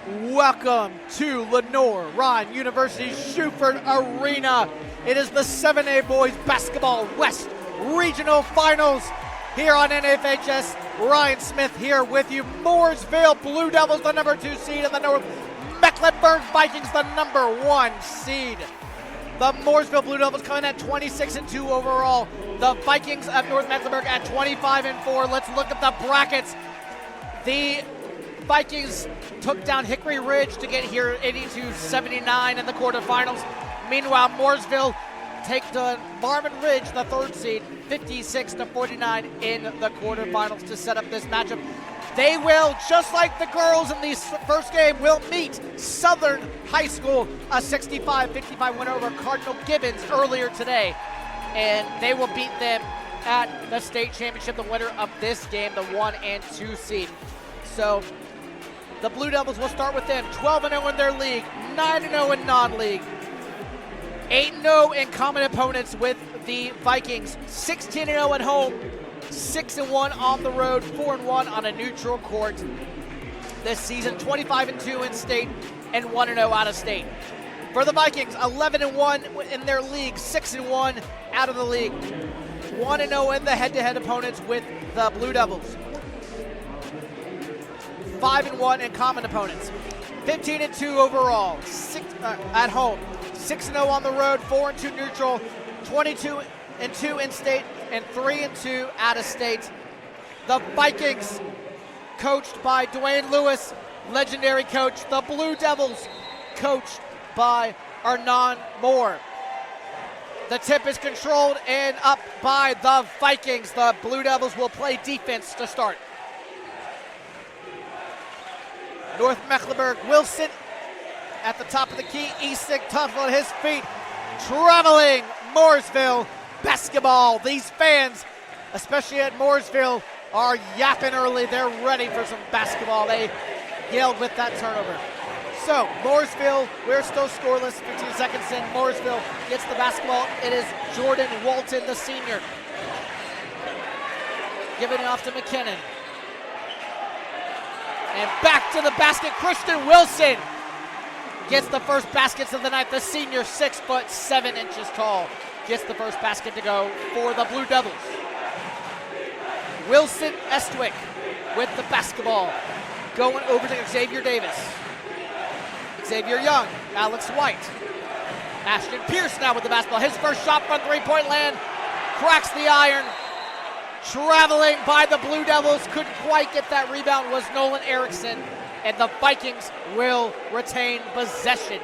Welcome to Lenore-Ryan University Schufert Arena. It is the 7A Boys Basketball West Regional Finals here on NFHS. Ryan Smith here with you. Mooresville Blue Devils, the number 2 seed in the North. Mecklenburg Vikings, the number 1 seed. The Mooresville Blue Devils coming at 26-2 overall. The Vikings of North Mecklenburg at 25-4. Let's look at the brackets. The Vikings took down Hickory Ridge to get here 82-79 in the quarterfinals. Meanwhile, Mooresville take the Barman Ridge, the 3rd seed, 56-49 in the quarterfinals to set up this matchup. They will, just like the girls in the first game, will meet Southern High School, a 65-55 win over Cardinal Gibbons earlier today. And they will beat them at the state championship, the winner of this game, the 1 and 2 seed. So the Blue Devils will start with them, 12-0 in their league, 9-0 in non-league, 8-0 in common opponents with the Vikings, 16-0 at home, 6-1 on the road, 4-1 on a neutral court this season, 25-2 in state, and 1-0 out of state. For the Vikings, 11-1 in their league, 6-1 out of the league, 1-0 in the head-to-head opponents with the Blue Devils. 5-1 in common opponents, 15-2 overall, 6 at home, 6-0 on the road, 4-2 neutral, 22-2 in state, and 3-2 out of state. The Vikings, coached by Dwayne Lewis, legendary coach. The Blue Devils, coached by Arnon Moore. The tip is controlled and up by the Vikings. The Blue Devils will play defense to start. North Mecklenburg, Wilson at the top of the key. Eastig tough on his feet. Traveling Mooresville basketball. These fans, especially at Mooresville, are yapping early. They're ready for some basketball. They yelled with that turnover. So Mooresville, we're still scoreless. 15 seconds in. Mooresville gets the basketball. It is Jordan Walton, the senior, giving it off to McKinnon. And back to the basket, Christian Wilson gets the first baskets of the night. The senior, 6'7" tall, gets the first basket to go for the Blue Devils. Wilson Estwick with the basketball, going over to Xavier Davis. Xavier Young, Alex White. Ashton Pierce now with the basketball. His first shot from three-point land, cracks the iron. Traveling by the Blue Devils, couldn't quite get that rebound, was Nolan Erickson, and the Vikings will retain possession.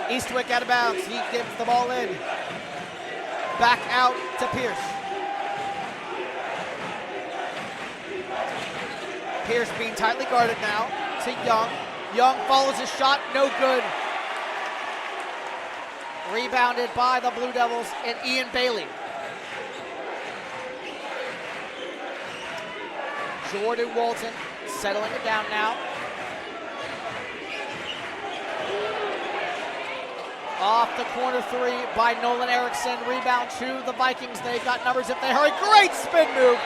Eastwick out of bounds, he gives the ball in. Back out to Pierce. Pierce being tightly guarded now to Young. Young follows his shot, no good. Rebounded by the Blue Devils and Ian Bailey. Jordan Walton settling it down now. Off the corner 3 by Nolan Erickson. Rebound to the Vikings. They've got numbers if they hurry. Great spin move,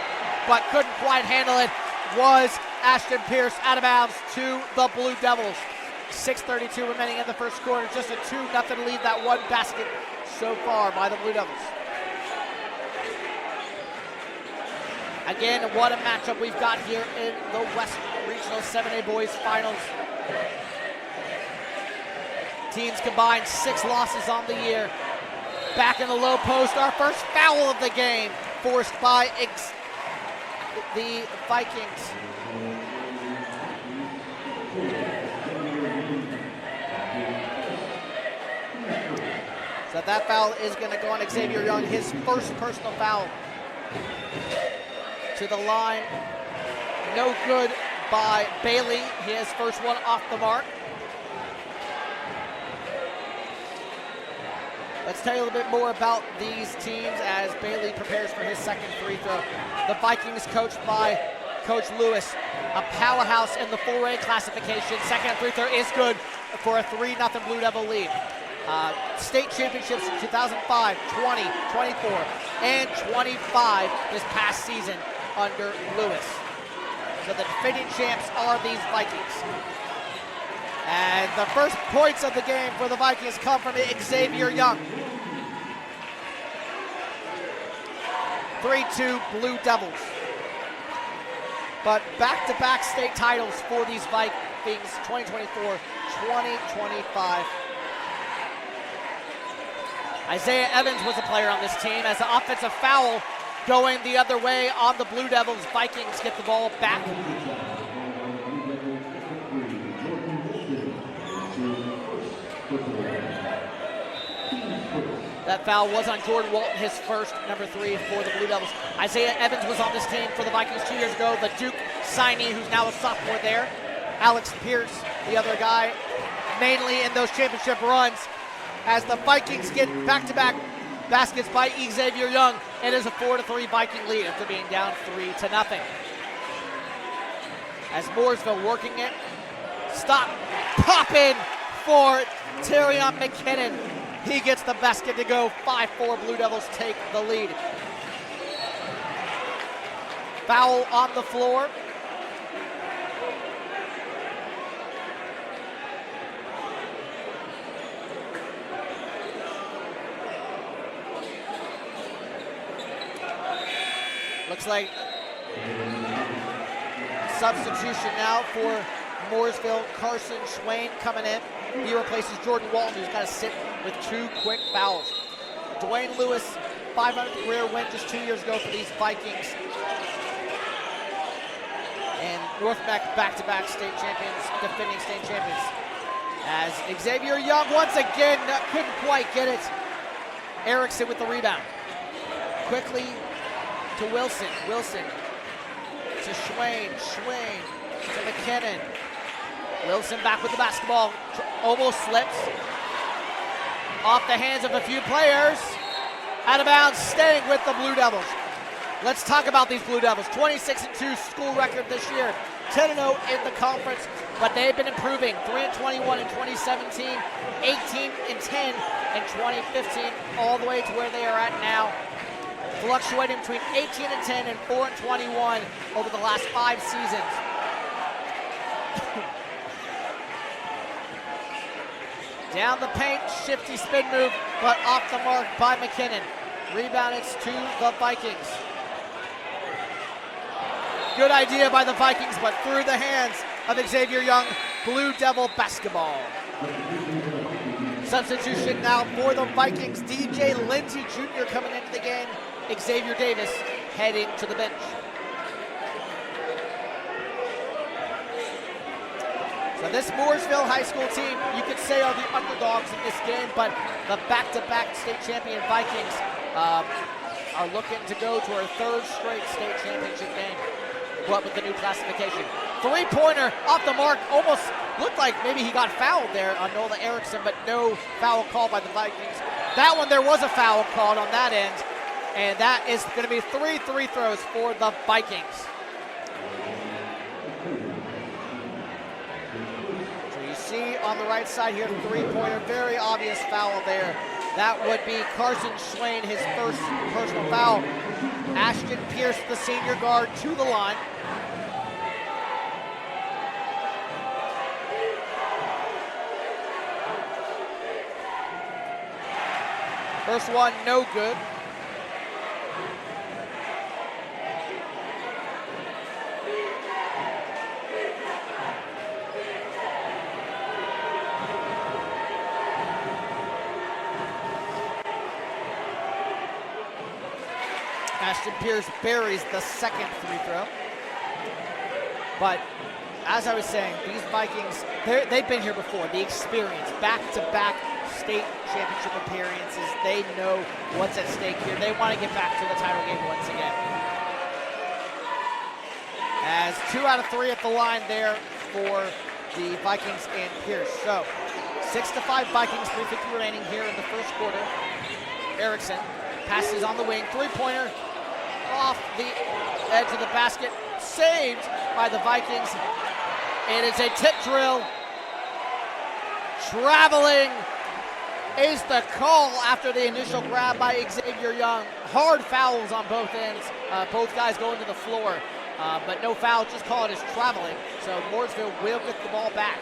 but couldn't quite handle it. Was Ashton Pierce out of bounds to the Blue Devils. 6:32 remaining in the first quarter. Just a 2-0 lead, that one basket so far by the Blue Devils. Again, what a matchup we've got here in the West Regional 7A Boys Finals. Teams combined 6 losses on the year. Back in the low post, our first foul of the game, forced by the Vikings. So that foul is going to go on Xavier Young, his first personal foul. To the line, no good by Bailey, his first one off the mark. Let's tell you a little bit more about these teams as Bailey prepares for his second free throw. The Vikings, coached by Coach Lewis, a powerhouse in the 4A classification. Second free throw is good for a 3-0 Blue Devil lead. state championships in 2005, 20, 24, and 25 this past season under Lewis. So the defending champs are these Vikings. And the first points of the game for the Vikings come from Xavier Young. 3-2 Blue Devils. But back-to-back state titles for these Vikings, 2024, 2025. Isaiah Evans was a player on this team as an offensive foul going the other way on the Blue Devils. Vikings get the ball back. That foul was on Jordan Walton, his first, number 3 for the Blue Devils. Isaiah Evans was on this team for the Vikings 2 years ago. The Duke signee, who's now a sophomore there. Alex Pierce, the other guy, mainly in those championship runs. As the Vikings get back-to-back baskets by Xavier Young, it is a 4-3 Viking lead after being down 3-0. As Mooresville working it, stop, pop in for Terrion McKinnon. He gets the basket to go. 5-4 Blue Devils take the lead. Foul on the floor. Looks like substitution now for Mooresville. Carson Schwain coming in. He replaces Jordan Walton, who's got to sit with 2 quick fouls. Dwayne Lewis, 500th career win just 2 years ago for these Vikings. And North Meck back-to-back state champions, defending state champions. As Xavier Young once again couldn't quite get it. Erickson with the rebound. Quickly to Wilson. Wilson to Schwain. Schwain to McKinnon. Wilson back with the basketball. Almost slips. Off the hands of a few players. Out of bounds, staying with the Blue Devils. Let's talk about these Blue Devils. 26-2 school record this year. 10-0 in the conference, but they've been improving. 3-21 in 2017, 18-10 in 2015, all the way to where they are at now. Fluctuating between 18-10 and 4-21 over the last 5 seasons. Down the paint, shifty spin move, but off the mark by McKinnon. Rebound, it's to the Vikings. Good idea by the Vikings, but through the hands of Xavier Young. Blue Devil basketball. Substitution now for the Vikings. DJ Lindsey Jr. coming into the game. Xavier Davis heading to the bench. So this Mooresville High School team, you could say, are the underdogs in this game, but the back-to-back state champion Vikings are looking to go to our 3rd straight state championship game. What with the new classification. 3-pointer off the mark, almost looked like maybe he got fouled there on Nola Erickson, but no foul called by the Vikings. That one, there was a foul called on that end, and that is going to be 3 free throws for the Vikings. So you see on the right side here, 3-pointer, very obvious foul there. That would be Carson Schwain, his first personal foul. Ashton Pierce, the senior guard, to the line. First one, no good. Ashton Pierce buries the second free throw. But as I was saying, these Vikings, they've been here before. The experience, back-to-back state championship appearances. They know what's at stake here. They want to get back to the title game once again. As 2 out of 3 at the line there for the Vikings and Pierce. So 6-5 Vikings, 3:50 remaining here in the first quarter. Erickson passes on the wing, 3-pointer off the edge of the basket, saved by the Vikings. It is a tip drill. Traveling is the call after the initial grab by Xavier Young. Hard fouls on both ends. Both guys going to the floor, but no foul, just call it as traveling. So Mooresville will get the ball back.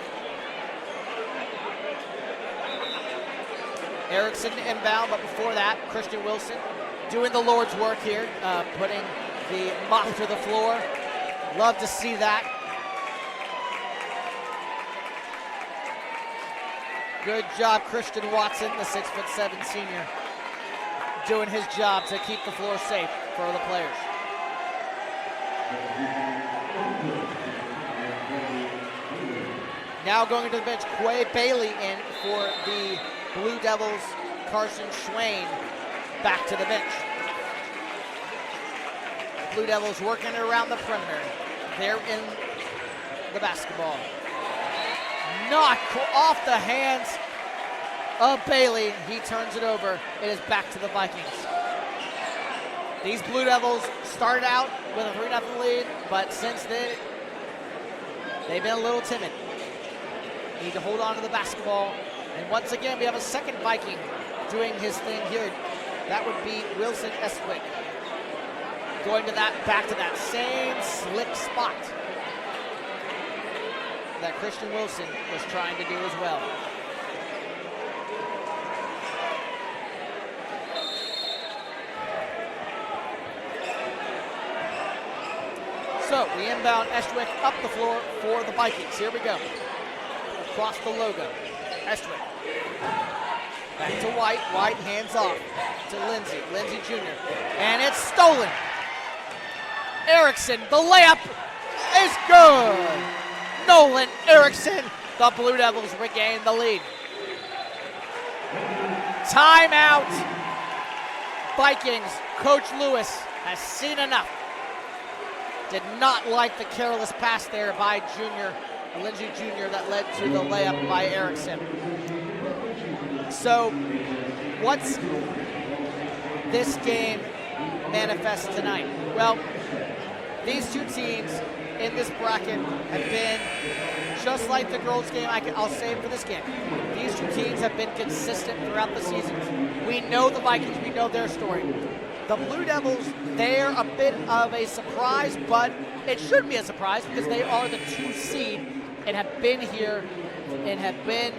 Erickson inbound, but before that, Christian Wilson doing the Lord's work here, putting the mop to the floor. Love to see that. Good job, Christian Watson, the 6'7" senior, doing his job to keep the floor safe for the players. Now going to the bench, Quay Bailey in for the Blue Devils. Carson Schwain back to the bench. Blue Devils working around the perimeter. They're in the basketball. Not off the hands of Bailey. He turns it over. It is back to the Vikings. These Blue Devils started out with a 3-0 lead, but since then, they've been a little timid. Need to hold on to the basketball. And once again, we have a second Viking doing his thing here. That would be Wilson Estwick. Going to that, back to that same slick spot that Christian Wilson was trying to do as well. So we inbound Estwick up the floor for the Vikings. Here we go. Across the logo. Estwick. Back to White. White hands off to Lindsey. Lindsey Jr. And it's stolen. Erickson, the layup is good. Nolan Erickson, the Blue Devils regain the lead. Timeout. Vikings, Coach Lewis has seen enough. Did not like the careless pass there by Lindsey Jr. that led to the layup by Erickson. So, what's this game manifest tonight? Well, these two teams in this bracket have been, just like the girls' game, I'll say it for this game. These two teams have been consistent throughout the season. We know the Vikings, we know their story. The Blue Devils, they're a bit of a surprise, but it shouldn't be a surprise because they are the 2 seed and have been here and have been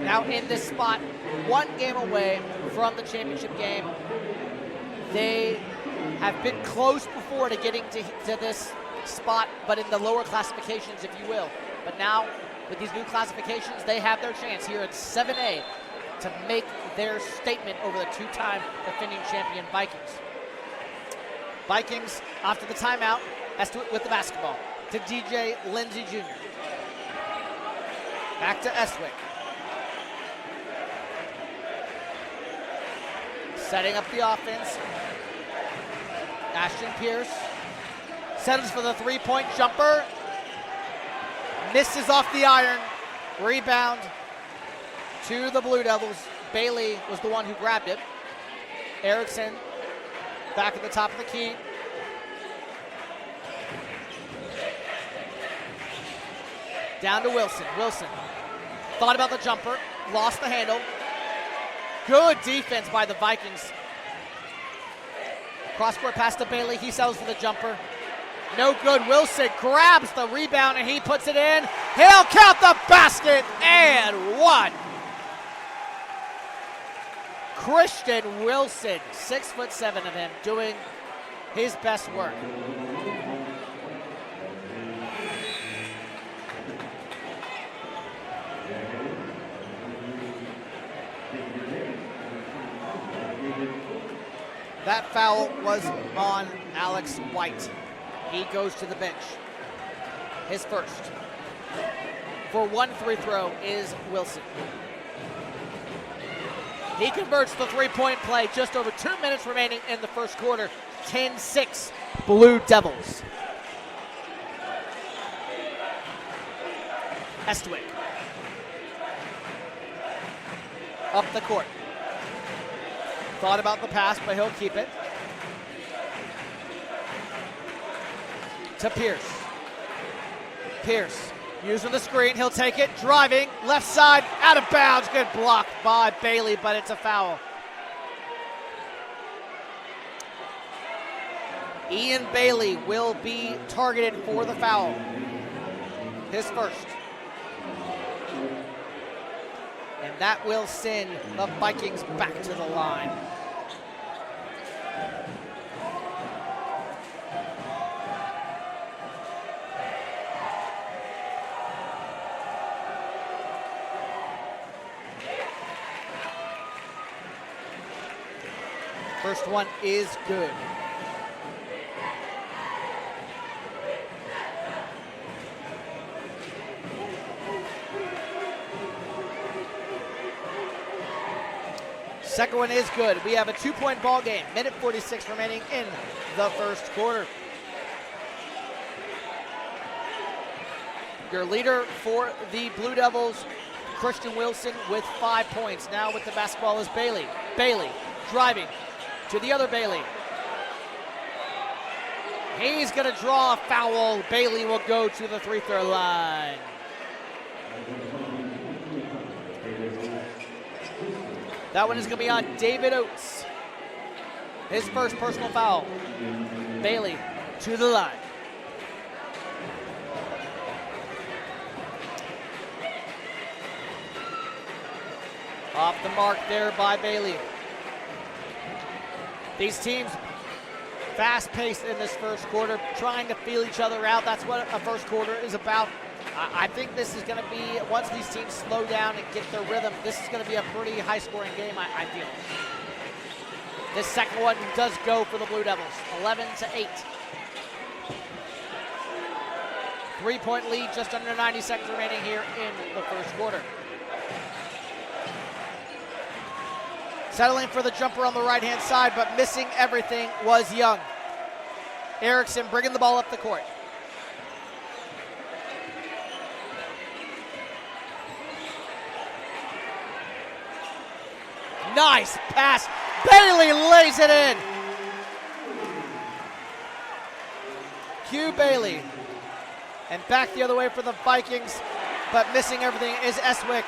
now in this spot 1 game away from the championship game. They have been close before to getting to this spot, but in the lower classifications, if you will. But now, with these new classifications, they have their chance here at 7A to make their statement over the 2-time defending champion Vikings. Vikings, after the timeout, Estwick with the basketball to DJ Lindsey Jr. Back to Estwick. Setting up the offense. Ashton Pierce settles for the 3-point jumper. Misses off the iron. Rebound to the Blue Devils. Bailey was the one who grabbed it. Erickson back at the top of the key. Down to Wilson. Wilson thought about the jumper, lost the handle. Good defense by the Vikings. Cross-court pass to Bailey. He settles for the jumper. No good. Wilson grabs the rebound and he puts it in. He'll count the basket and 1. Christian Wilson, 6'7" of him, doing his best work. That foul was on Alex White. He goes to the bench. His first. For 1 free throw is Wilson. He converts the 3-point play. Just over 2 minutes remaining in the first quarter. 10-6 Blue Devils. Estwick. Up the court. Thought about the pass, but he'll keep it. To Pierce. Pierce Using the screen, he'll take it, driving, left side, out of bounds. Good block by Bailey, but it's a foul. Ian Bailey will be targeted for the foul. His first. And that will send the Vikings back to the line. First one is good. Second one is good. We have a 2-point ball game. Minute 46 remaining in the first quarter. Your leader for the Blue Devils, Christian Wilson, with 5 points. Now with the basketball is Bailey. Bailey driving to the other Bailey. He's going to draw a foul. Bailey will go to the free-throw line. That one is going to be on David Oates. His first personal foul. Bailey to the line. Off the mark there by Bailey. These teams fast-paced in this first quarter, trying to feel each other out. That's what a first quarter is about. I think this is going to be, once these teams slow down and get their rhythm, this is going to be a pretty high-scoring game, I feel. This second one does go for the Blue Devils, 11-8. 3-point lead, just under 90 seconds remaining here in the first quarter. Settling for the jumper on the right-hand side, but missing everything was Young. Erickson bringing the ball up the court. Nice pass. Bailey lays it in. Q Bailey. And back the other way for the Vikings, but missing everything is Eswick.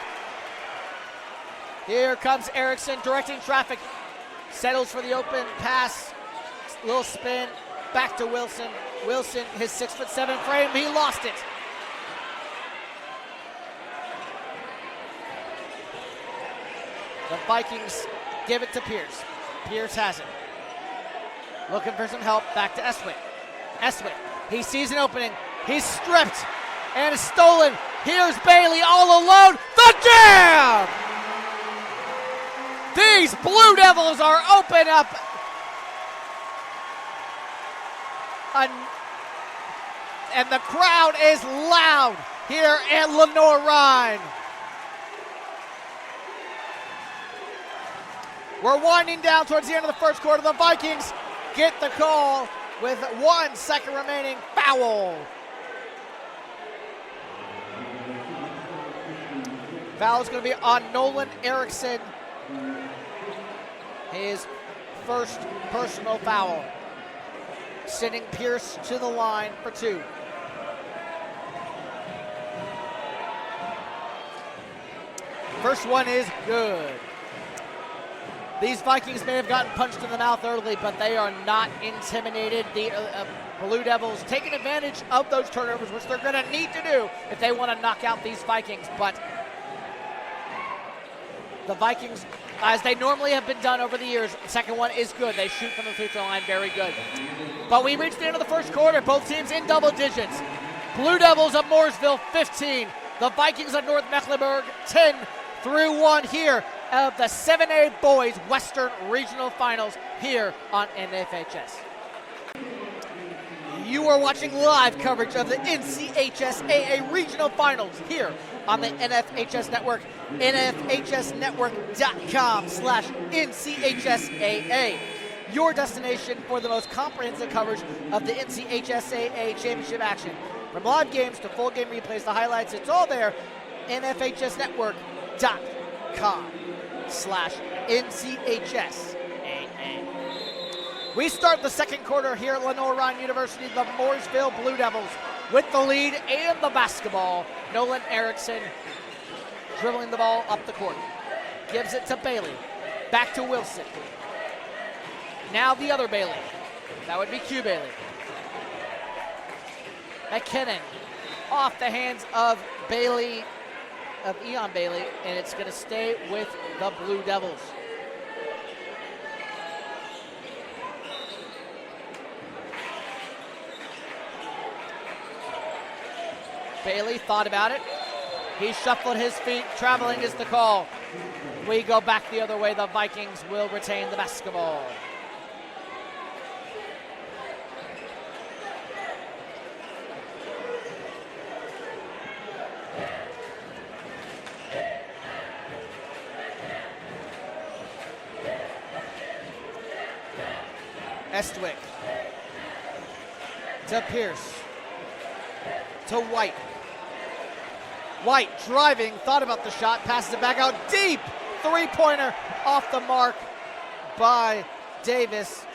Here comes Erickson directing traffic. Settles for the open pass. Little spin. Back to Wilson. Wilson, his 6'7" frame, he lost it. The Vikings give it to Pierce. Pierce has it. Looking for some help. Back to Eswick. Eswick, he sees an opening. He's stripped and stolen. Here's Bailey all alone. The jam! These Blue Devils are open up. And the crowd is loud here at Lenoir-Rhyne. We're winding down towards the end of the first quarter. The Vikings get the call with 1 second remaining. Foul. Foul is going to be on Nolan Erickson. His first personal foul. Sending Pierce to the line for 2. First one is good. These Vikings may have gotten punched in the mouth early, but they are not intimidated. The Blue Devils taking advantage of those turnovers, which they're going to need to do if they want to knock out these Vikings. But the Vikings, as they normally have been done over the years, second one is good. They shoot from the free throw line, very good. But we reached the end of the first quarter, both teams in double digits. Blue Devils of Mooresville, 15. The Vikings of North Mecklenburg, 10-1 here of the 7A Boys Western Regional Finals here on NFHS. You are watching live coverage of the NCHSAA Regional Finals here on the NFHS Network, nfhsnetwork.com/NCHSAA. Your destination for the most comprehensive coverage of the NCHSAA Championship action. From live games to full game replays, the highlights, it's all there. nfhsnetwork.com/NCHSAA. We start the second quarter here at Lenoir-Rhyne University. The Mooresville Blue Devils with the lead and the basketball. Nolan Erickson dribbling the ball up the court. Gives it to Bailey. Back to Wilson. Now the other Bailey. That would be Q Bailey. McKinnon off the hands of Bailey, of Eon Bailey, and it's going to stay with the Blue Devils. Bailey thought about it. He shuffled his feet. Traveling is the call. We go back the other way. The Vikings will retain the basketball. Estwick to Pierce to White. White driving, thought about the shot, passes it back out deep. Three-pointer off the mark by Davis.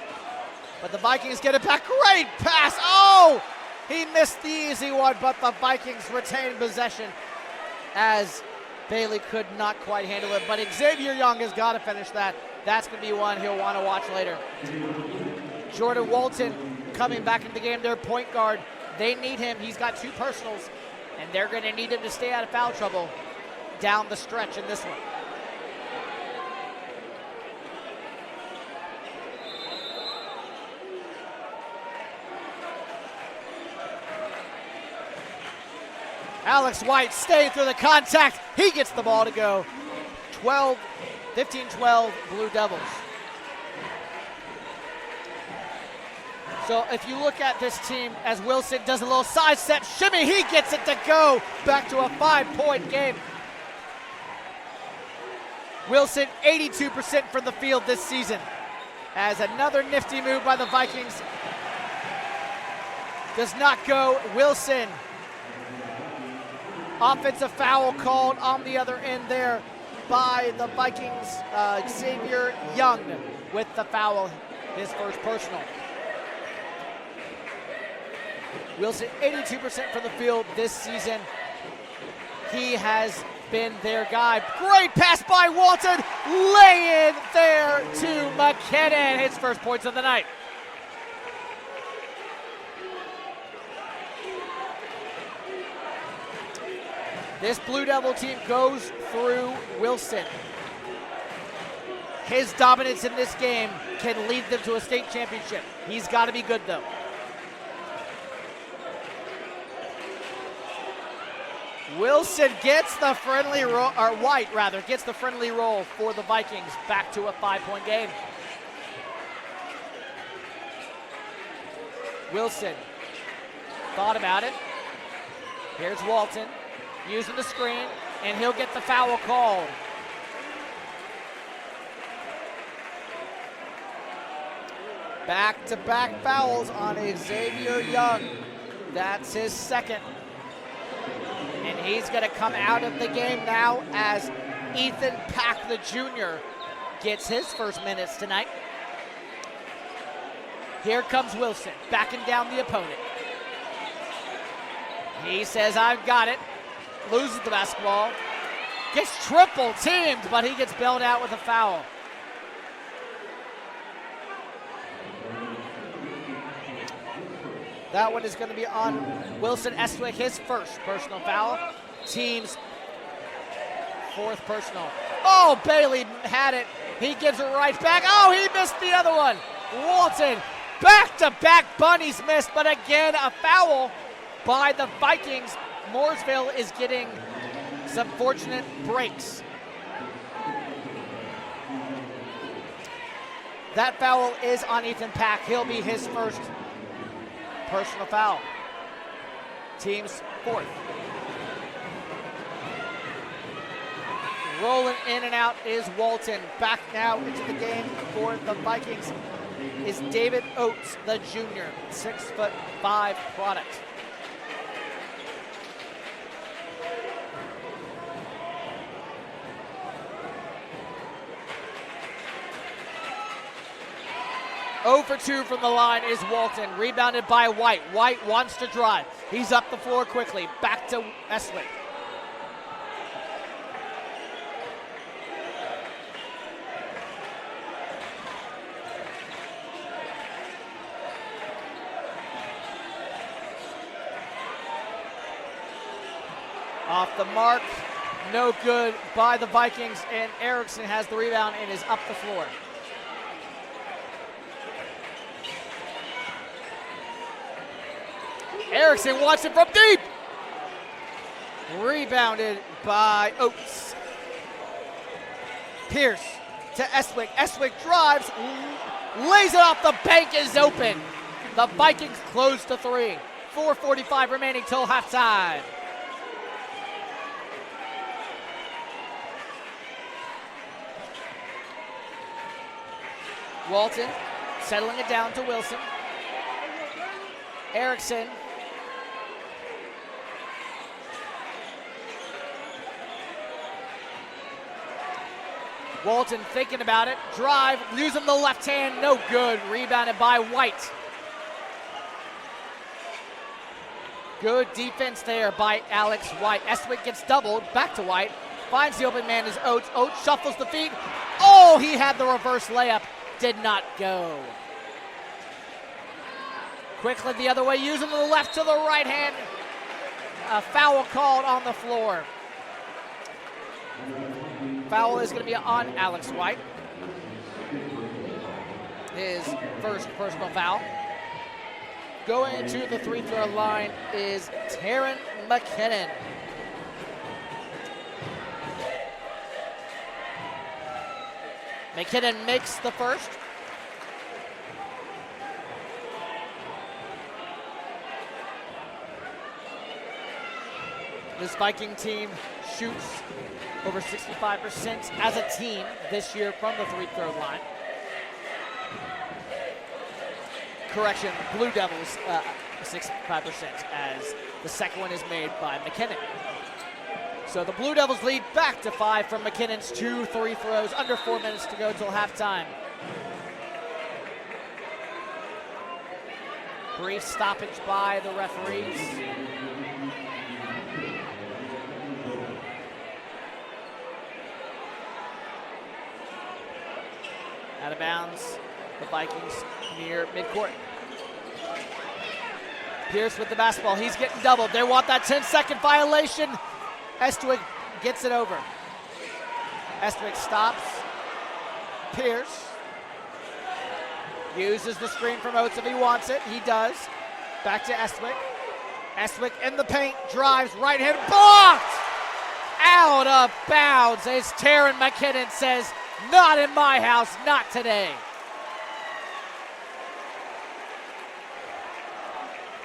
But the Vikings get it back. Great pass. Oh! He missed the easy one, but the Vikings retain possession as Bailey could not quite handle it. But Xavier Young has got to finish that. That's going to be one he'll want to watch later. Jordan Walton coming back into the game, their point guard. They need him. He's got 2 personals, and they're going to need him to stay out of foul trouble down the stretch in this one. Alex White staying through the contact. He gets the ball to go. 15-12 Blue Devils. So if you look at this team, as Wilson does a little side step shimmy, he gets it to go. Back to a 5-point game. Wilson 82% from the field this season. As another nifty move by the Vikings does not go. Wilson, offensive foul called on the other end there by the Vikings. Xavier Young with the foul, his first personal. Wilson 82% from the field this season. He has been their guy. Great pass by Walton. Lay in there to McKinnon. His first points of the night. This Blue Devil team goes through Wilson. His dominance in this game can lead them to a state championship. He's got to be good though. Wilson gets the friendly roll, or White rather, gets the friendly roll for the Vikings, back to a 5-point game. Wilson thought about it. Here's Walton using the screen, and he'll get the foul called. Back-to-back fouls on Xavier Young. That's his second. And he's going to come out of the game now as Ethan Pack, the junior, gets his first minutes tonight. Here comes Wilson, backing down the opponent. He says, I've got it. Loses the basketball. Gets triple teamed, but he gets bailed out with a foul. That one is going to be on Wilson Estwick, his first personal foul. Team's fourth personal. Oh, Bailey had it. He gives it right back. Oh, he missed the other one. Walton, back-to-back bunnies missed, but again, a foul by the Vikings. Mooresville is getting some fortunate breaks. That foul is on Ethan Pack. He'll be his first personal foul. Team's fourth. Rolling in and out is Walton. Back now into the game for the Vikings is David Oates, the junior, 6'5" product. 0 for 2 from the line is Walton, rebounded by White. White wants to drive. He's up the floor quickly. Back to Eswick. Off the mark, no good by the Vikings, and Erickson has the rebound and is up the floor. Erickson wants it from deep. Rebounded by Oates. Pierce to Eswick. Eswick drives, lays it off. The bank is open. The Vikings close to 3. 4:45 remaining till halftime. Walton settling it down to Wilson. Erickson. Walton thinking about it. Drive, using the left hand, no good. Rebounded by White. Good defense there by Alex White. Eswick gets doubled, back to White. Finds the open man is Oates. Oates shuffles the feet. Oh, he had the reverse layup. Did not go. Quickly the other way, using the left to the right hand. A foul called on the floor. Foul is going to be on Alex White. His first personal foul. Going to the free throw line is Taryn McKinnon. McKinnon makes the first. This Viking team shoots over 65% as a team this year from the free throw line. Correction, Blue Devils 65% as the second one is made by McKinnon. So the Blue Devils lead back to 5 from McKinnon's 2 free throws. Under 4 minutes to go till halftime. Brief stoppage by the referees. Out of bounds, the Vikings near midcourt. Pierce with the basketball, he's getting doubled. They want that 10-second violation. Estwick gets it over. Estwick stops. Pierce uses the screen from Oates if he wants it. He does. Back to Estwick. Estwick in the paint, drives, right hand, blocked! Out of bounds as Taryn McKinnon says, not in my house, not today.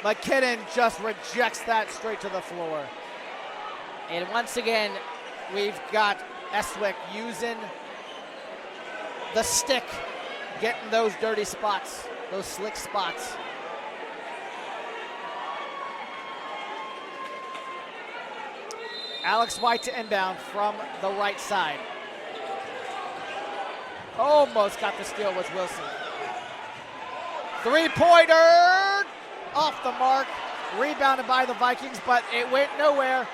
McKinnon just rejects that straight to the floor. And once again, we've got Estwick using the stick, getting those dirty spots, those slick spots. Alex White to inbound from the right side. Almost got the steal with Wilson. Three-pointer off the mark, rebounded by the Vikings, but it went nowhere.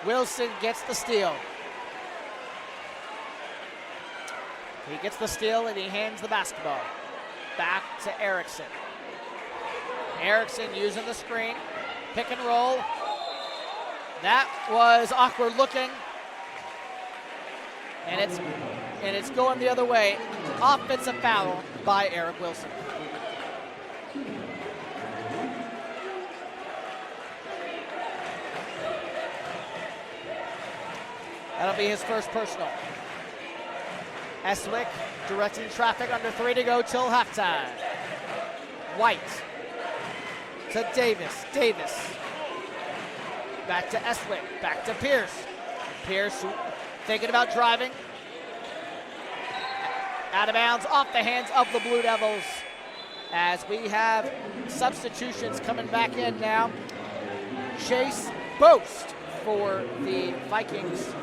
Wilson gets the steal. He gets the steal and he hands the basketball back to Erickson. Erickson using the screen, pick and roll. That was awkward looking. And it's going the other way. Offensive foul by Eric Wilson. That'll be his first personal. Estwick directing traffic, under 3 to go till halftime. White to Davis. Davis back to Estwick, back to Pierce. Pierce thinking about driving. Out of bounds, off the hands of the Blue Devils. As we have substitutions coming back in now. Chase Boast for the Vikings.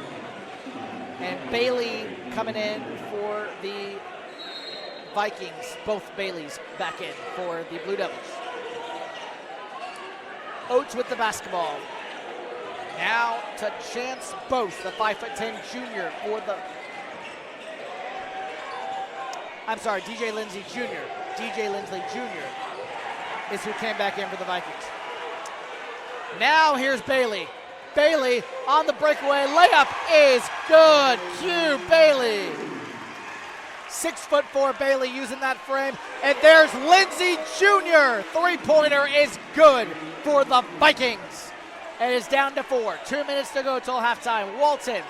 And Bailey coming in for the Vikings, both Baileys back in for the Blue Devils. Oates with the basketball. Now to Chance Both, the 5'10" junior for the, DJ Lindsey Jr. DJ Lindsley Jr. is who came back in for the Vikings. Now here's Bailey. Bailey on the breakaway, layup is good. Q Bailey. 6'4" Bailey using that frame. And there's Lindsey Jr. Three-pointer is good for the Vikings. And it's down to 4. 2 minutes to go till halftime. Walton.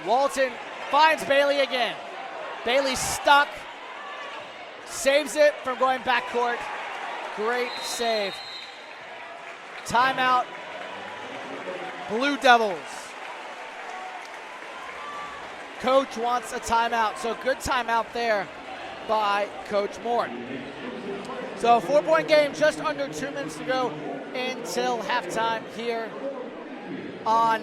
Walton finds Bailey again. Bailey stuck. Saves it from going backcourt. Great save. Timeout. Blue Devils. Coach wants a timeout, so good timeout there by Coach Moore. So 4-point game, just under 2 minutes to go until halftime here on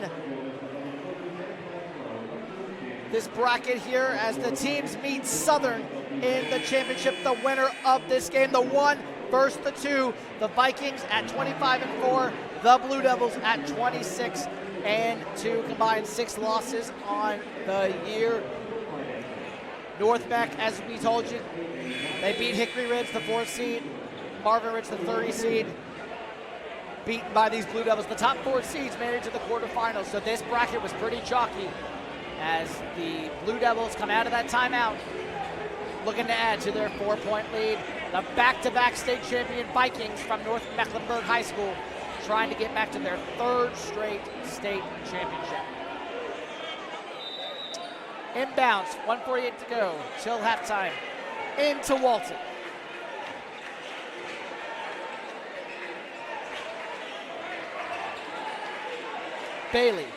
this bracket here as the teams meet Southern in the championship. The winner of this game, the 1 versus the 2, the Vikings at 25-4, the Blue Devils at 26-2, combined 6 losses on the year. North Meck, as we told you, they beat Hickory Ridge, the 4th seed, Marvin Ridge, the 30 seed, beaten by these Blue Devils. The top 4 seeds made it to the quarterfinals, so this bracket was pretty chalky as the Blue Devils come out of that timeout, looking to add to their 4-point lead. The back-to-back state champion Vikings from North Mecklenburg High School trying to get back to their 3rd straight state championship. Inbounds, 1:48 to go till halftime. Into Walton. Bailey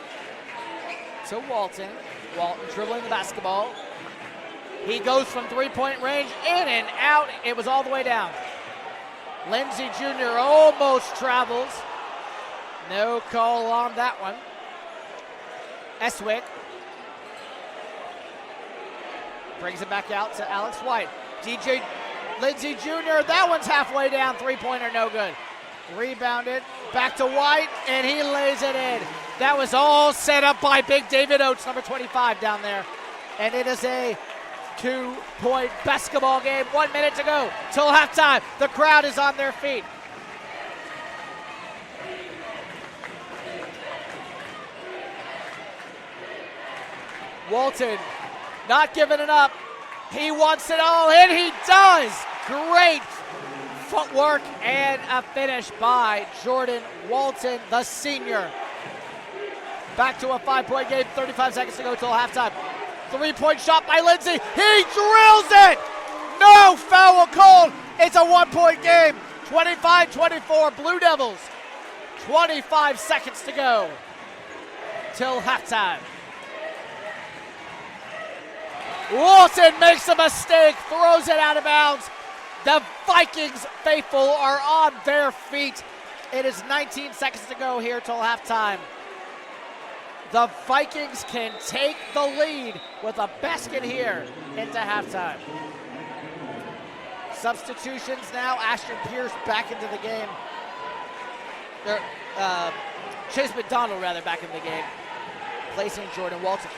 to Walton. Walton dribbling the basketball. He goes from 3-point range, in and out. It was all the way down. Lindsey Jr. almost travels. No call on that one. Eswick brings it back out to Alex White. DJ Lindsey Jr., that one's halfway down. 3-pointer, no good. Rebounded, back to White, and he lays it in. That was all set up by big David Oates, number 25 down there. And it is a 2-point basketball game. 1 minute to go till halftime. The crowd is on their feet. Walton not giving it up. He wants it all, and he does. Great footwork and a finish by Jordan Walton, the senior. Back to a 5-point game, 35 seconds to go till halftime. 3-point shot by Lindsey. He drills it! No foul called. It's a 1-point game. 25-24, Blue Devils. 25 seconds to go till halftime. Walton makes a mistake, throws it out of bounds. The Vikings faithful are on their feet. It is 19 seconds to go here till halftime. The Vikings can take the lead with a basket here into halftime. Substitutions now. Ashton Pierce back into the game. Chase McDonald, rather, back in the game, placing Jordan Walton.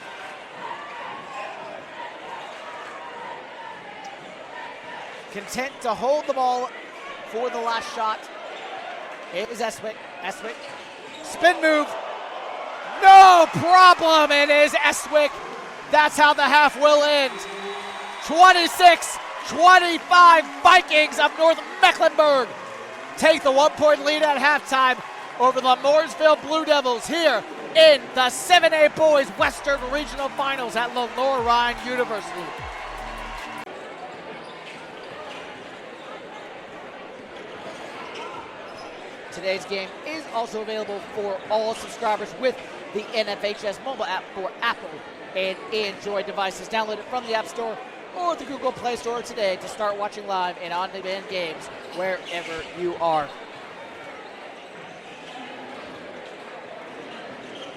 Content to hold the ball for the last shot. It is Eswick. Eswick. Spin move. No problem. It is Eswick. That's how the half will end. 26-25 Vikings of North Mecklenburg take the 1-point lead at halftime over the Mooresville Blue Devils here in the 7A Boys Western Regional Finals at Lenore-Ryan University. Today's game is also available for all subscribers with the NFHS mobile app for Apple and Android devices. Download it from the App Store or the Google Play Store today to start watching live and on-demand games wherever you are.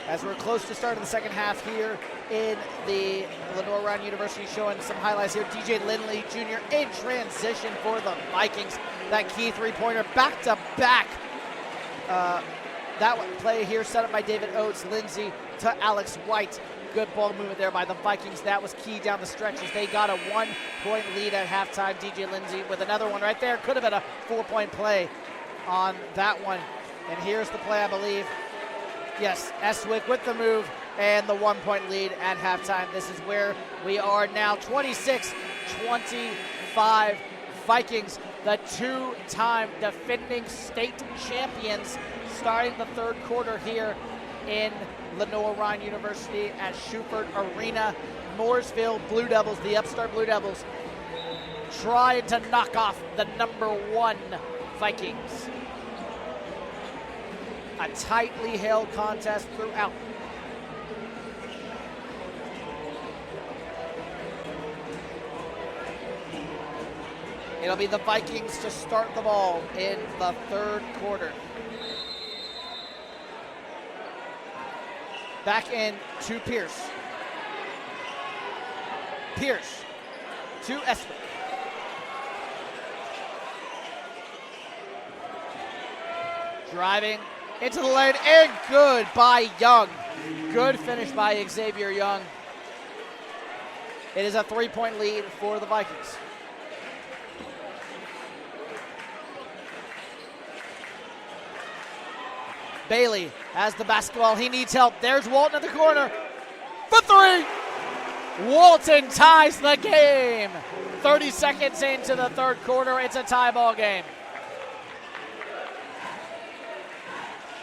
As we're close to starting the second half here in the Lenore-Ryan University, showing some highlights here. DJ Lindley Jr. in transition for the Vikings. That key three-pointer back-to-back. That play here set up by David Oates, Lindsay to Alex White. Good ball movement there by the Vikings. That was key down the stretch as they got a 1-point lead at halftime. DJ Lindsay with another one right there. Could have been a 4-point play on that one. And here's the play, I believe. Yes, Eswick with the move and the 1-point lead at halftime. This is where we are now, 26-25 Vikings, the two-time defending state champions, starting the third quarter here in Lenore-Ryan University at Schufert Arena. Mooresville Blue Devils, the upstart Blue Devils, trying to knock off the #1 Vikings. A tightly held contest throughout. It'll be the Vikings to start the ball in the third quarter. Back in to Pierce. Pierce to Eswick. Driving into the lane, and good by Young. Good finish by Xavier Young. It is a 3-point lead for the Vikings. Bailey has the basketball. He needs help. There's Walton at the corner for three. Walton ties the game. 30 seconds into the third quarter. It's a tie ball game.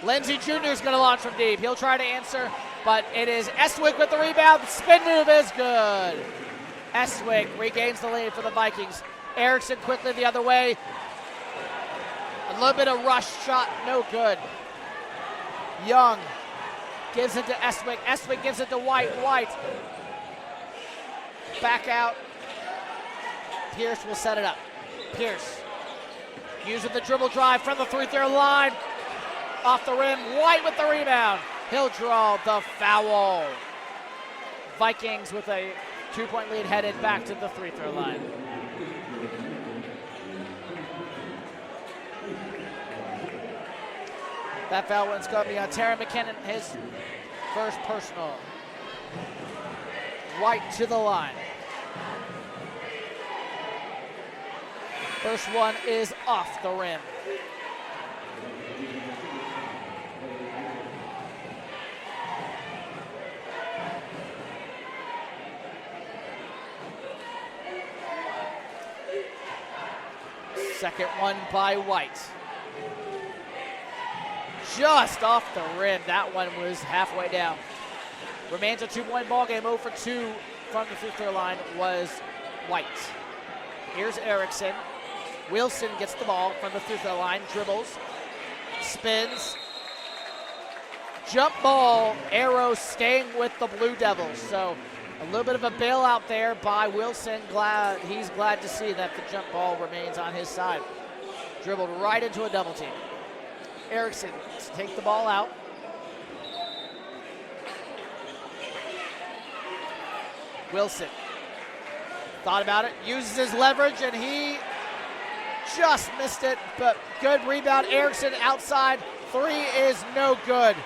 Lindsey Jr. is going to launch from deep. He'll try to answer, but it is Eswick with the rebound. Spin move is good. Eswick regains the lead for the Vikings. Erickson quickly the other way. A little bit of rush shot, no good. Young gives it to Eswick. Eswick gives it to White. White back out. Pierce will set it up. Pierce using the dribble drive from the 3-throw line. Off the rim, White with the rebound. He'll draw the foul. Vikings with a 2-point lead headed back to the 3-throw line. That foul one's going to be on Terry McKinnon, his first personal. White to the line. First one is off the rim. Second one by White. Just off the rim. That one was halfway down. Remains a 2-point ball game. 0 for 2 from the 3-throw line was White. Here's Erickson. Wilson gets the ball from the 3-throw line. Dribbles. Spins. Jump ball. Arrow staying with the Blue Devils. So a little bit of a bailout there by Wilson. He's glad to see that the jump ball remains on his side. Dribbled right into a double team. Erickson to take the ball out. Wilson thought about it, uses his leverage, and he just missed it, but good rebound. Erickson outside. 3 is no good.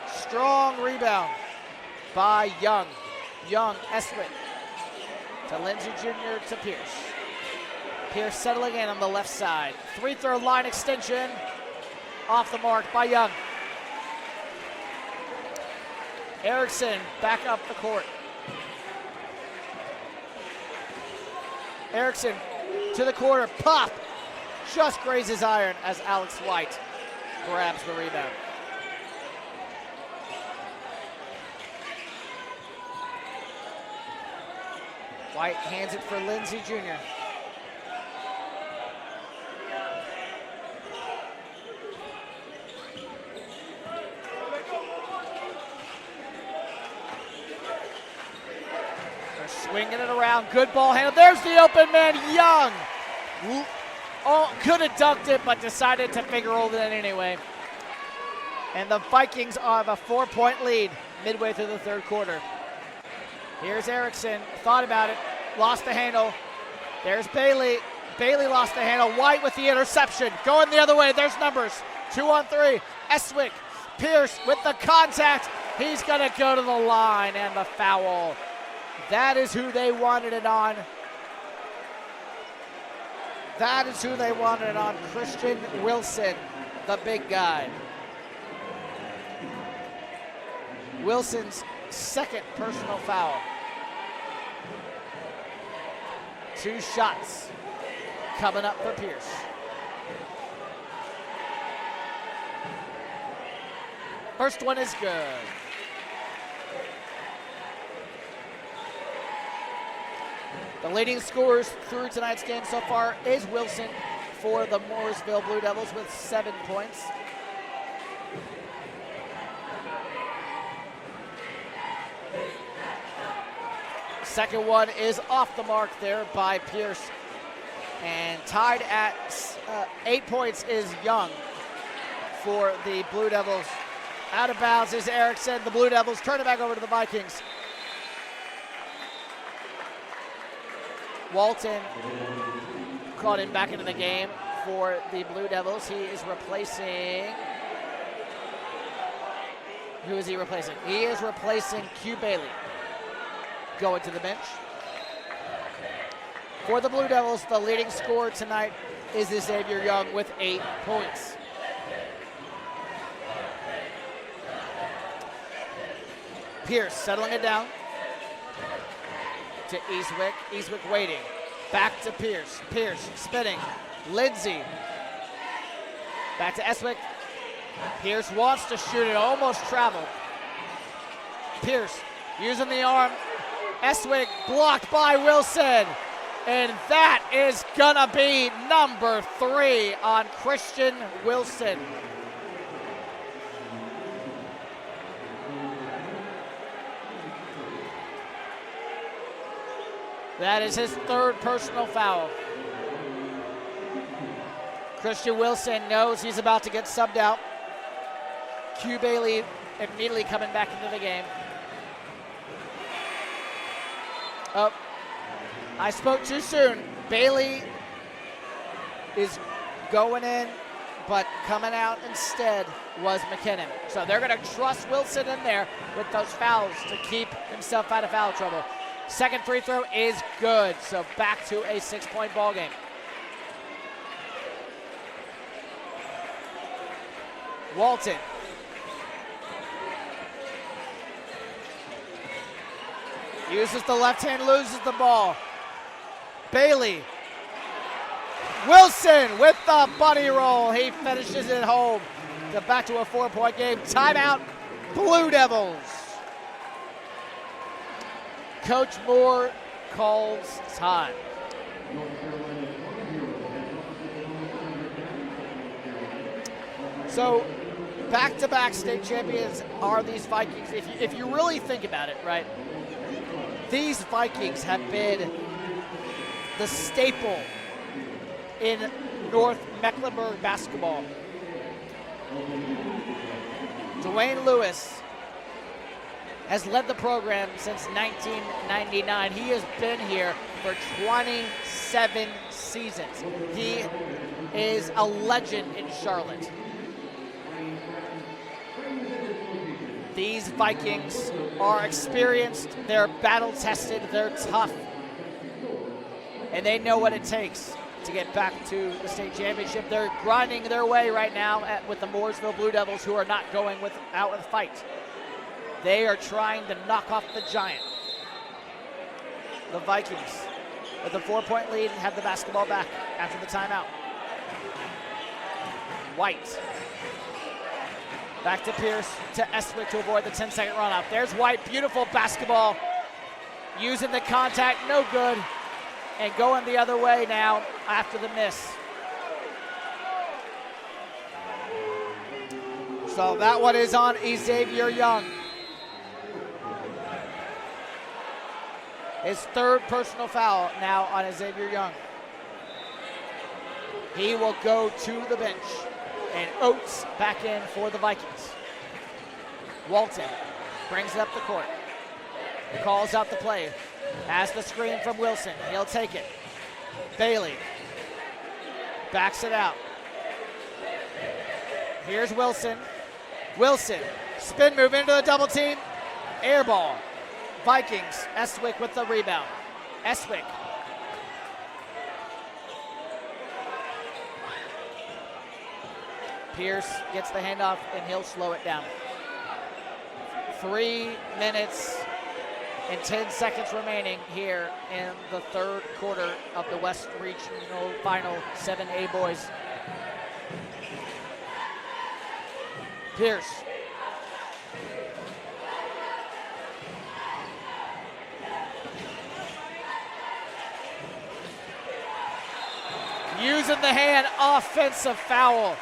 Strong rebound by Young. Young, Eswick to Lindsey Jr. to Pierce. Pierce settling in on the left side. 3-throw line extension. Off the mark by Young. Erickson back up the court. Erickson to the corner. Pop. Just grazes iron as Alex White grabs the rebound. White hands it for Lindsey Jr. They're swinging it around. Good ball handle. There's the open man, Young. Oh, could have dunked it, but decided to finger roll it in anyway. And the Vikings have a 4-point lead midway through the third quarter. Here's Erickson, thought about it, lost the handle. There's Bailey. Bailey lost the handle. White with the interception. Going the other way. There's numbers. 2-on-3. Eswick. Pierce with the contact. He's going to go to the line and the foul. That is who they wanted it on. That is who they wanted it on. Christian Wilson, the big guy. Wilson's second personal foul. 2 shots coming up for Pierce. First one is good. The leading scorers through tonight's game so far is Wilson for the Mooresville Blue Devils with 7 points. Second one is off the mark there by Pierce. And tied at 8 points is Young for the Blue Devils. Out of bounds is Erickson. The Blue Devils turn it back over to the Vikings. Walton caught him back into the game for the Blue Devils. He is replacing... Who is he replacing? He is replacing Q Bailey. Going to the bench. For the Blue Devils, the leading scorer tonight is Xavier Young with 8 points. Pierce settling it down to Eastwick. Eastwick waiting. Back to Pierce. Pierce spinning. Lindsay. Back to Eswick. Pierce wants to shoot it. Almost traveled. Pierce using the arm. Eswick blocked by Wilson. And that is gonna be number 3 on Christian Wilson. That is his 3rd personal foul. Christian Wilson knows he's about to get subbed out. Q Bailey immediately coming back into the game. Oh, I spoke too soon. Bailey is going in, but coming out instead was McKinnon. So they're going to trust Wilson in there with those fouls to keep himself out of foul trouble. Second free throw is good, so back to a 6-point ball game. Walton. Uses the left hand, loses the ball. Bailey. Wilson with the bunny roll. He finishes it home. Back to a 4-point game. Timeout, Blue Devils. Coach Moore calls time. So, back-to-back state champions are these Vikings. If you really think about it, right, these Vikings have been the staple in North Mecklenburg basketball. Dwayne Lewis has led the program since 1999. He has been here for 27 seasons. He is a legend in Charlotte. These Vikings are experienced, they're battle-tested, they're tough, and they know what it takes to get back to the state championship. They're grinding their way right now with the Mooresville Blue Devils, who are not going out with a fight. They are trying to knock off the giant. The Vikings with a 4-point lead and have the basketball back after the timeout. White. Back to Pierce, to Eswick to avoid the 10-second run-up. There's White, beautiful basketball. Using the contact, no good. And going the other way now after the miss. So that one is on Xavier Young. His 3rd personal foul now on Xavier Young. He will go to the bench. And Oates back in for the Vikings. Walton brings it up the court. Calls out the play. Has the screen from Wilson. He'll take it. Bailey backs it out. Here's Wilson. Wilson, spin move into the double team. Air ball. Vikings. Eswick with the rebound. Eswick. Pierce gets the handoff and he'll slow it down. 3 minutes and 10 seconds remaining here in the third quarter of the West Regional Final 7A boys. Pierce. Using the hand, offensive foul.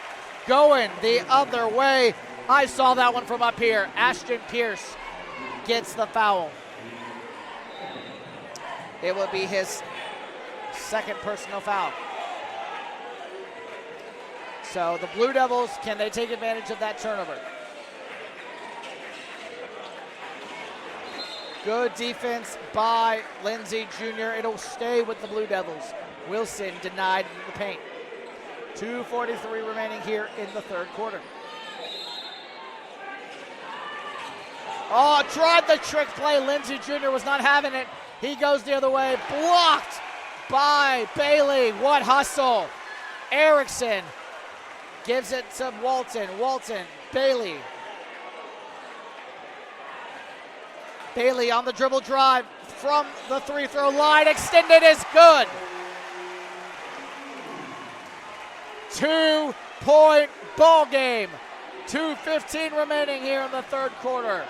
Going the other way. I saw that one from up here. Ashton Pierce gets the foul. It will be his second personal foul. So the Blue Devils, can they take advantage of that turnover? Good defense by Lindsey Jr. It'll stay with the Blue Devils. Wilson denied the paint. 2:43 remaining here in the third quarter. Oh, tried the trick play. Lindsey Jr. was not having it. He goes the other way. Blocked by Bailey. What hustle. Erickson gives it to Walton. Walton, Bailey. Bailey on the dribble drive from the free-throw line. Extended is good. 2-point ball game. 2:15 remaining here in the third quarter.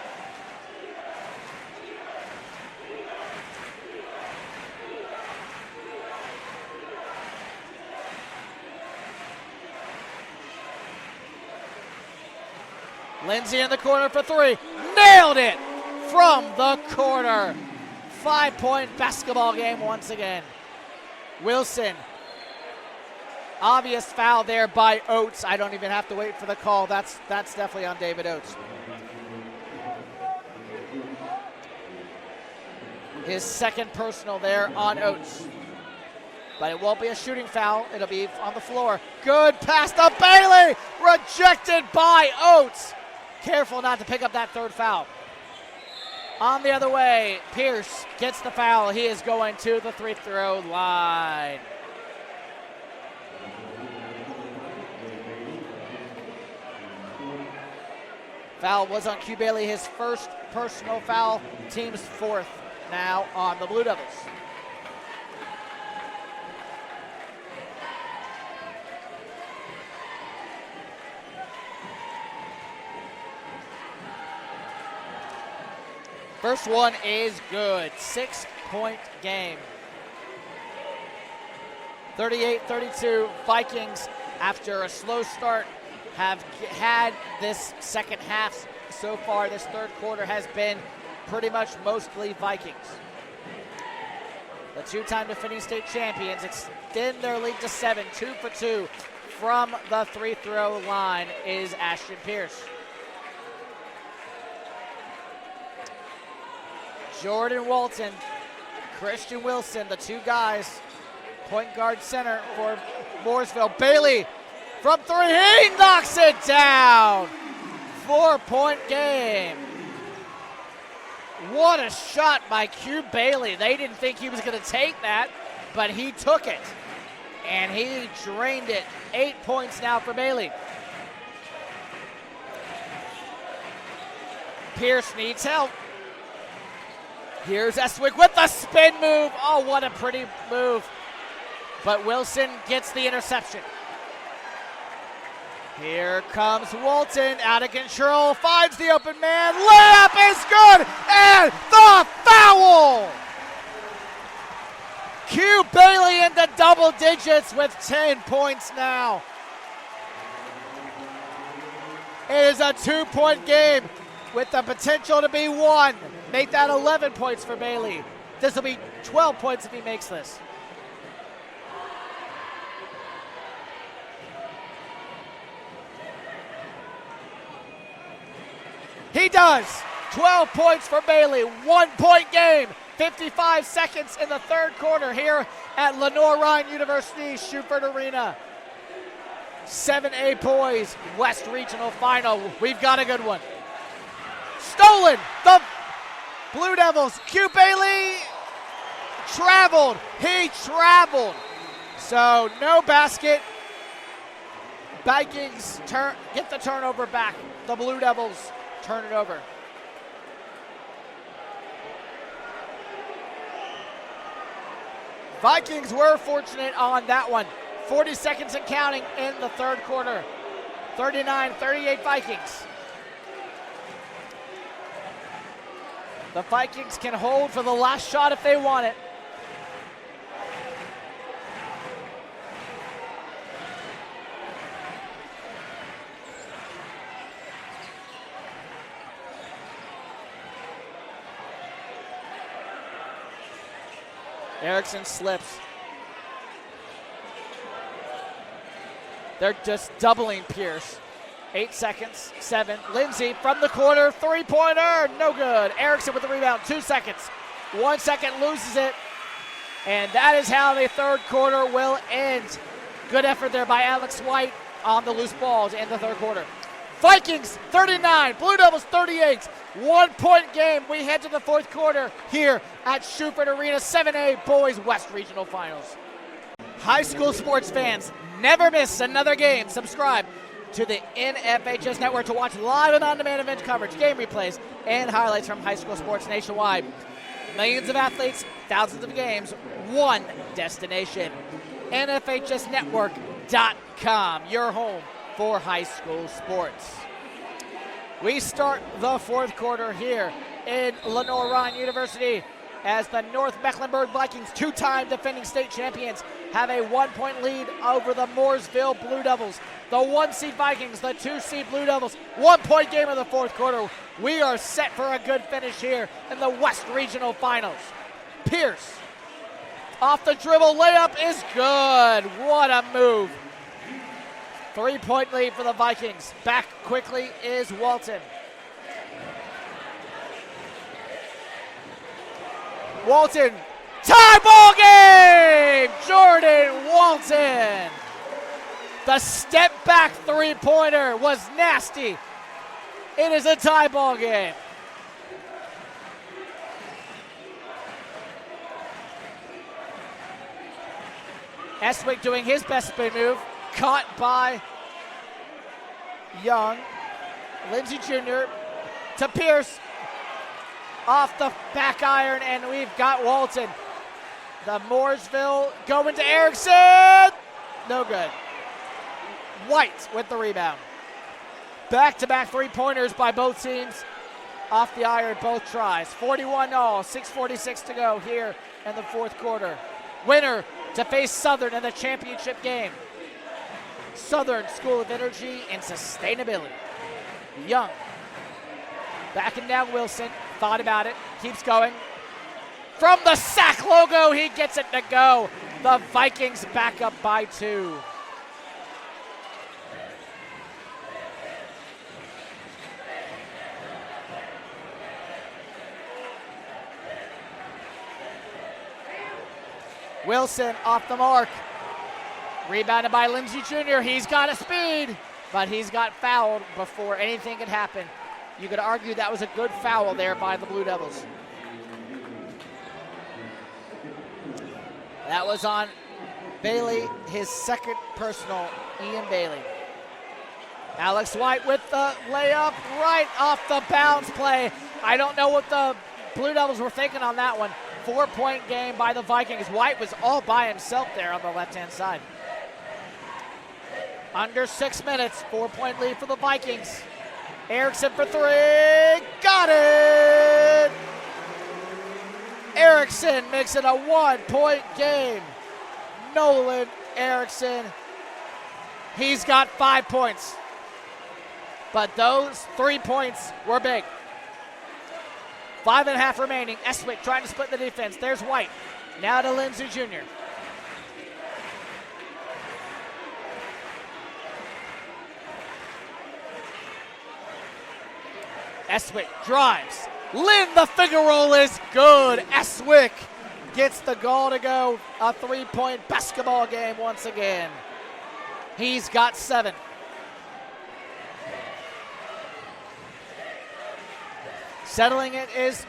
Lindsey in the corner for three. Nailed it from the corner. 5-point basketball game once again. Wilson. Obvious foul there by Oates. I don't even have to wait for the call. That's definitely on David Oates. His second personal there on Oates. But it won't be a shooting foul. It'll be on the floor. Good pass to Bailey. Rejected by Oates. Careful not to pick up that third foul. On the other way, Pierce gets the foul. He is going to the free-throw line. Foul was on Q Bailey, his first personal foul, team's fourth now on the Blue Devils. First one is good, 6-point game. 38-32, Vikings, after a slow start, have had this second half so far. This third quarter has been pretty much mostly Vikings. The two-time defending state champions extend their lead to 7, 2 for 2 from the free-throw line is Ashton Pierce. Jordan Walton, Christian Wilson, the two guys, point guard center for Mooresville. Bailey from three, he knocks it down. 4-point game. What a shot by Q Bailey. They didn't think he was going to take that, but he took it. And he drained it. 8 points now for Bailey. Pierce needs help. Here's Eswick with the spin move. Oh, what a pretty move. But Wilson gets the interception. Here comes Walton, out of control, finds the open man. Layup is good, and the foul! Q Bailey into double digits with 10 points now. It is a 2-point game with the potential to be 1. Make that 11 points for Bailey. This will be 12 points if he makes this. He does. 12 points for Bailey. 1 point game. 55 seconds in the third quarter here at Lenoir-Rhyne University, Schufert Arena. 7A boys West Regional Final. We've got a good one. Stolen. The Blue Devils. Q Bailey traveled. He traveled. So no basket. Vikings get the turnover back. The Blue Devils turn it over. Vikings were fortunate on that one. 40 seconds and counting in the third quarter. 39-38 Vikings. The Vikings can hold for the last shot if they want it. Erickson slips. They're just doubling Pierce. 8 seconds, 7. Lindsay from the corner, three-pointer, no good. Erickson with the rebound, 2 seconds. 1 second, loses it. And that is how the third quarter will end. Good effort there by Alex White on the loose balls in the third quarter. Vikings 39, Blue Devils 38. 1 point game. We head to the fourth quarter here at Schufert Arena, 7A Boys West Regional Finals. High school sports fans, never miss another game. Subscribe to the NFHS Network to watch live and on-demand event coverage, game replays, and highlights from high school sports nationwide. Millions of athletes, thousands of games, one destination. NFHSnetwork.com, your home for high school sports. We start the fourth quarter here in Lenoir-Rhyne University as the North Mecklenburg Vikings, two-time defending state champions, have a 1 point lead over the Mooresville Blue Devils. The 1 seed Vikings, the 2 seed Blue Devils. 1 point game in the fourth quarter. We are set for a good finish here in the West Regional Finals. Pierce off the dribble, layup is good. What a move. 3 point lead for the Vikings. Back quickly is Walton. Walton, tie ball game! Jordan Walton. The step back three-pointer was nasty. It is a tie ball game. Eswick doing his best spin move. Caught by Young. Lindsey Jr. to Pierce. Off the back iron, and we've got Walton. The Mooresville going to Erickson. No good. White with the rebound. Back-to-back three-pointers by both teams. Off the iron, both tries. 41-all, 6:46 to go here in the fourth quarter. Winner to face Southern in the championship game. Southern School of Energy and Sustainability. Young. Backing down Wilson. Thought about it. Keeps going. From the SAC logo, he gets it to go. The Vikings back up by 2. Wilson off the mark. Rebounded by Lindsey Jr. He's got a speed, but he's got fouled before anything could happen. You could argue that was a good foul there by the Blue Devils. That was on Bailey, his second personal, Ian Bailey. Alex White with the layup right off the bounds play. I don't know what the Blue Devils were thinking on that one. 4 point game by the Vikings. White was all by himself there on the left-hand side. Under 6 minutes, 4 point lead for the Vikings. Erickson for 3, got it! Erickson makes it a 1 point game. Nolan Erickson, he's got 5 points. But those 3 points were big. 5.5 remaining. Eswick trying to split the defense. There's White. Now to Lindsey Jr. Estwick drives. Lynn, the finger roll is good. Estwick gets the goal to go. A 3-point basketball game once again. He's got 7. Settling it is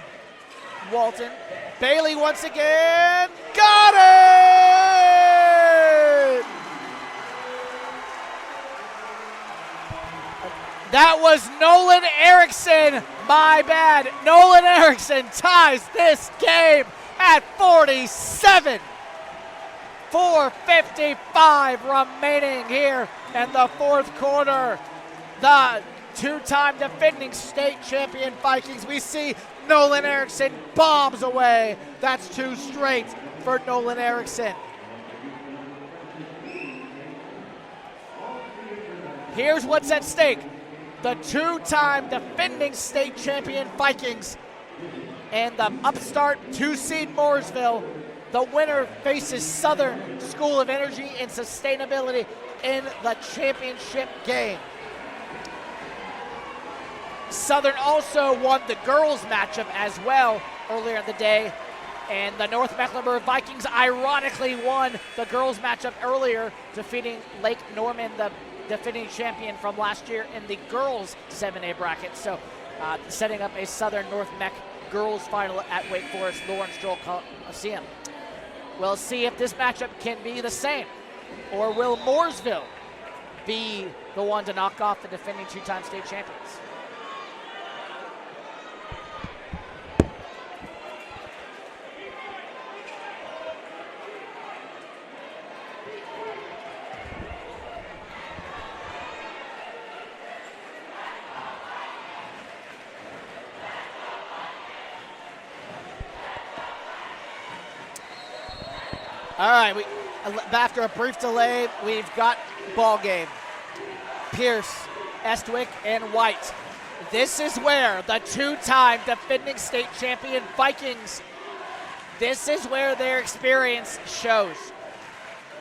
Walton. Bailey once again. Got it! That was Nolan Erickson. My bad. Nolan Erickson ties this game at 47. 4:55 remaining here in the fourth quarter. The two-time defending state champion Vikings. We see Nolan Erickson bombs away. That's 2 straight for Nolan Erickson. Here's what's at stake. The two-time defending state champion Vikings and the upstart 2-seed Mooresville. The winner faces Southern School of Energy and Sustainability in the championship game. Southern also won the girls matchup as well earlier in the day, and the North Mecklenburg Vikings ironically won the girls matchup earlier, defeating Lake Norman, the defending champion from last year in the girls 7A bracket. So setting up a Southern North Mech girls final at Wake Forest Lawrence Joel Coliseum. We'll see if this matchup can be the same, or will Mooresville be the one to knock off the defending 2-time state champions? All right, after a brief delay, we've got ball game. Pierce, Estwick, and White. This is where the two-time defending state champion Vikings, this is where their experience shows.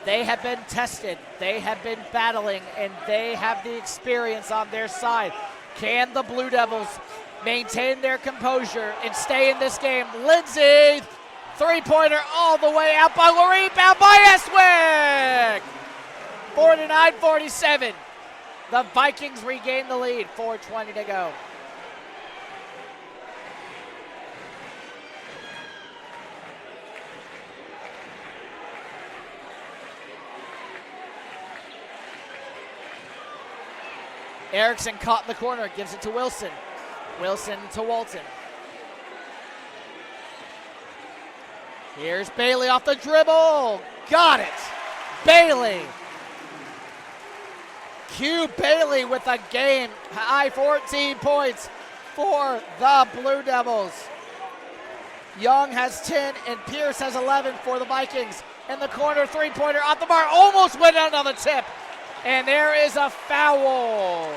They have been tested, they have been battling, and they have the experience on their side. Can the Blue Devils maintain their composure and stay in this game? Lindsay, three-pointer all the way out by rebound by Estwick. 49-47. The Vikings regain the lead. 4:20 to go. Erickson caught in the corner, gives it to Wilson. Wilson to Walton. Here's Bailey off the dribble. Got it. Bailey. Q Bailey with a game high 14 points for the Blue Devils. Young has 10 and Pierce has 11 for the Vikings. In the corner, three-pointer off the bar. Almost went out on the tip. And there is a foul.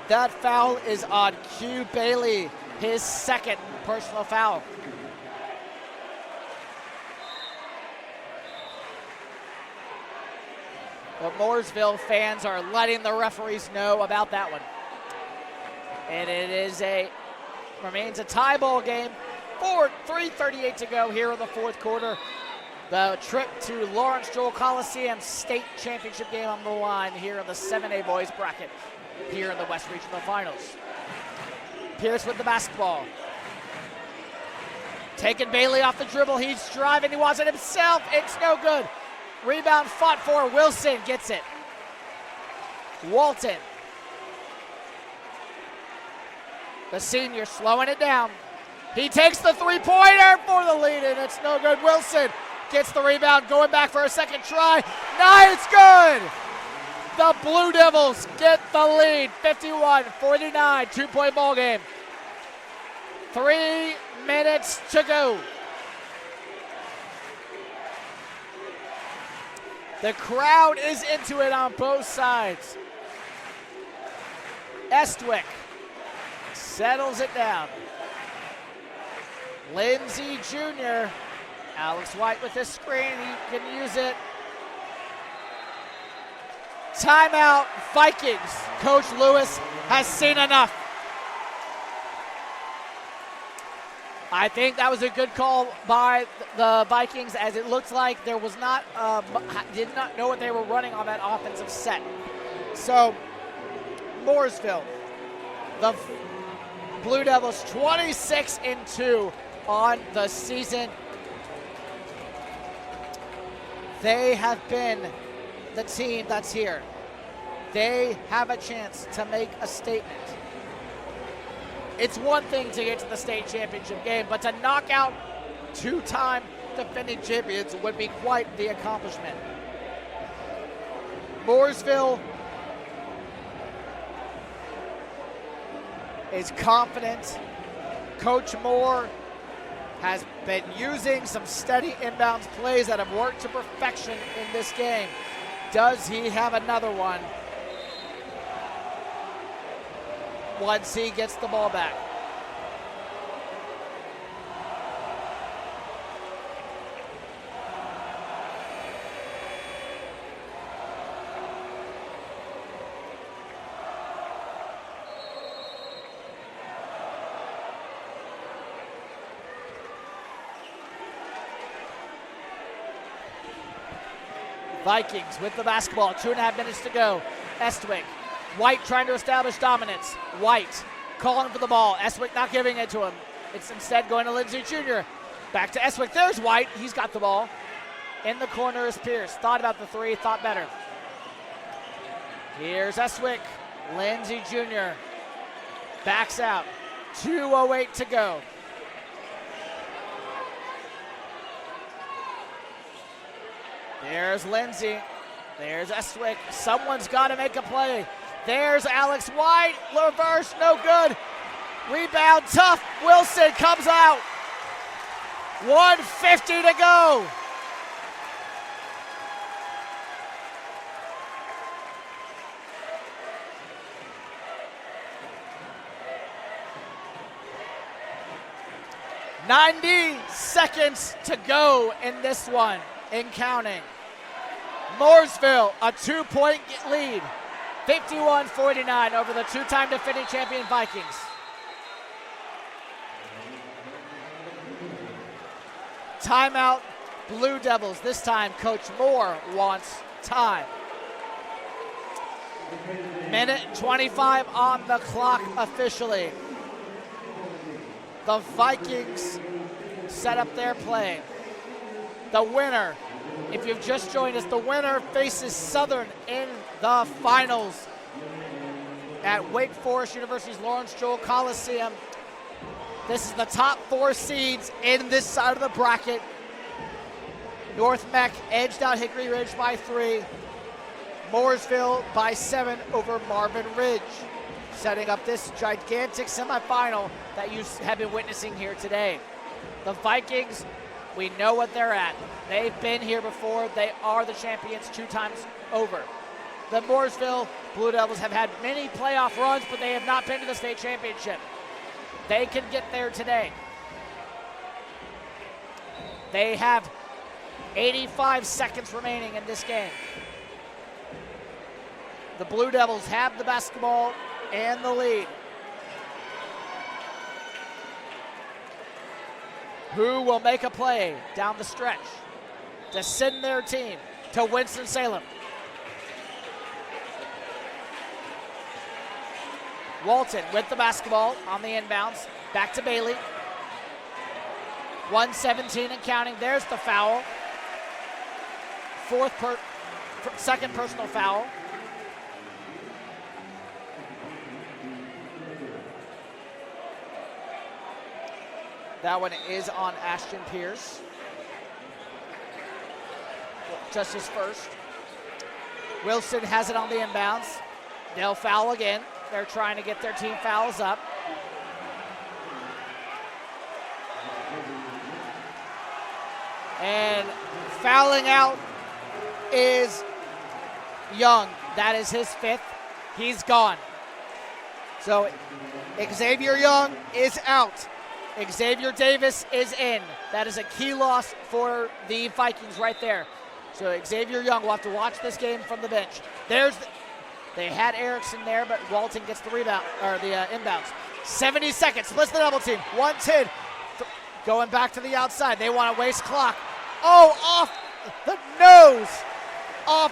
That foul is on Q Bailey, his second personal foul. But Mooresville fans are letting the referees know about that one. And it remains a tie ball game. 3:38 to go here in the fourth quarter. The trip to Lawrence Joel Coliseum state championship game on the line here in the 7A boys bracket here in the West Regional Finals. Pierce with the basketball. Taking Bailey off the dribble. He's driving. He wants it himself. It's no good. Rebound fought for. Wilson gets it. Walton. The senior slowing it down. He takes the three-pointer for the lead, and it's no good. Wilson gets the rebound, going back for a second try. Nice, good! The Blue Devils get the lead, 51-49, two-point ball game. 3 minutes to go. The crowd is into it on both sides. Estwick settles it down. Lindsay Jr., Alex White with the screen, he can use it. Timeout, Vikings. Coach Lewis has seen enough. I think that was a good call by the Vikings, as it looks like there was not, did not know what they were running on that offensive set. So, Mooresville, the Blue Devils, 26-2 on the season. They have been the team that's here. They have a chance to make a statement. It's one thing to get to the state championship game, but to knock out two-time defending champions would be quite the accomplishment. Mooresville is confident. Coach Moore has been using some steady inbounds plays that have worked to perfection in this game. Does he have another one once he gets the ball back? Vikings with the basketball, 2.5 minutes to go. Estwick, White trying to establish dominance. White calling for the ball. Estwick not giving it to him. It's instead going to Lindsey Jr. Back to Estwick. There's White. He's got the ball. In the corner is Pierce. Thought about the three, thought better. Here's Estwick. Lindsey Jr. backs out. 2:08 to go. There's Lindsey. There's Estwick. Someone's got to make a play. There's Alex White. Reverse, no good. Rebound, tough. Wilson comes out. 1:50 to go. "90 seconds to go in this one, and counting. Mooresville, a 2-point lead, 51-49 over the two-time defending champion Vikings. Timeout, Blue Devils. This time, Coach Moore wants time. Minute 25 on the clock officially. The Vikings set up their play. The winner, if you've just joined us, the winner faces Southern in the finals at Wake Forest University's Lawrence Joel Coliseum. This is the top 4 seeds in this side of the bracket. North Meck edged out Hickory Ridge by 3. Mooresville by 7 over Marvin Ridge, setting up this gigantic semifinal that you have been witnessing here today. The Vikings, we know what they're at. They've been here before. They are the champions 2 times over. The Mooresville Blue Devils have had many playoff runs, but they have not been to the state championship. They can get there today. They have 85 seconds remaining in this game. The Blue Devils have the basketball and the lead. Who will make a play down the stretch to send their team to Winston-Salem? Walton with the basketball on the inbounds. Back to Bailey. 1:17 and counting. There's the foul. Second personal foul. That one is on Ashton Pierce. Just his first. Wilson has it on the inbounds. They'll foul again. They're trying to get their team fouls up. And fouling out is Young. That is his 5th. He's gone. So Xavier Young is out. Xavier Davis is in. That is a key loss for the Vikings right there. So Xavier Young will have to watch this game from the bench. They had Erickson there, but Walton gets the rebound, or the inbounds. 70 seconds, splits the double team. 1-10, going back to the outside. They want to waste clock. Oh, off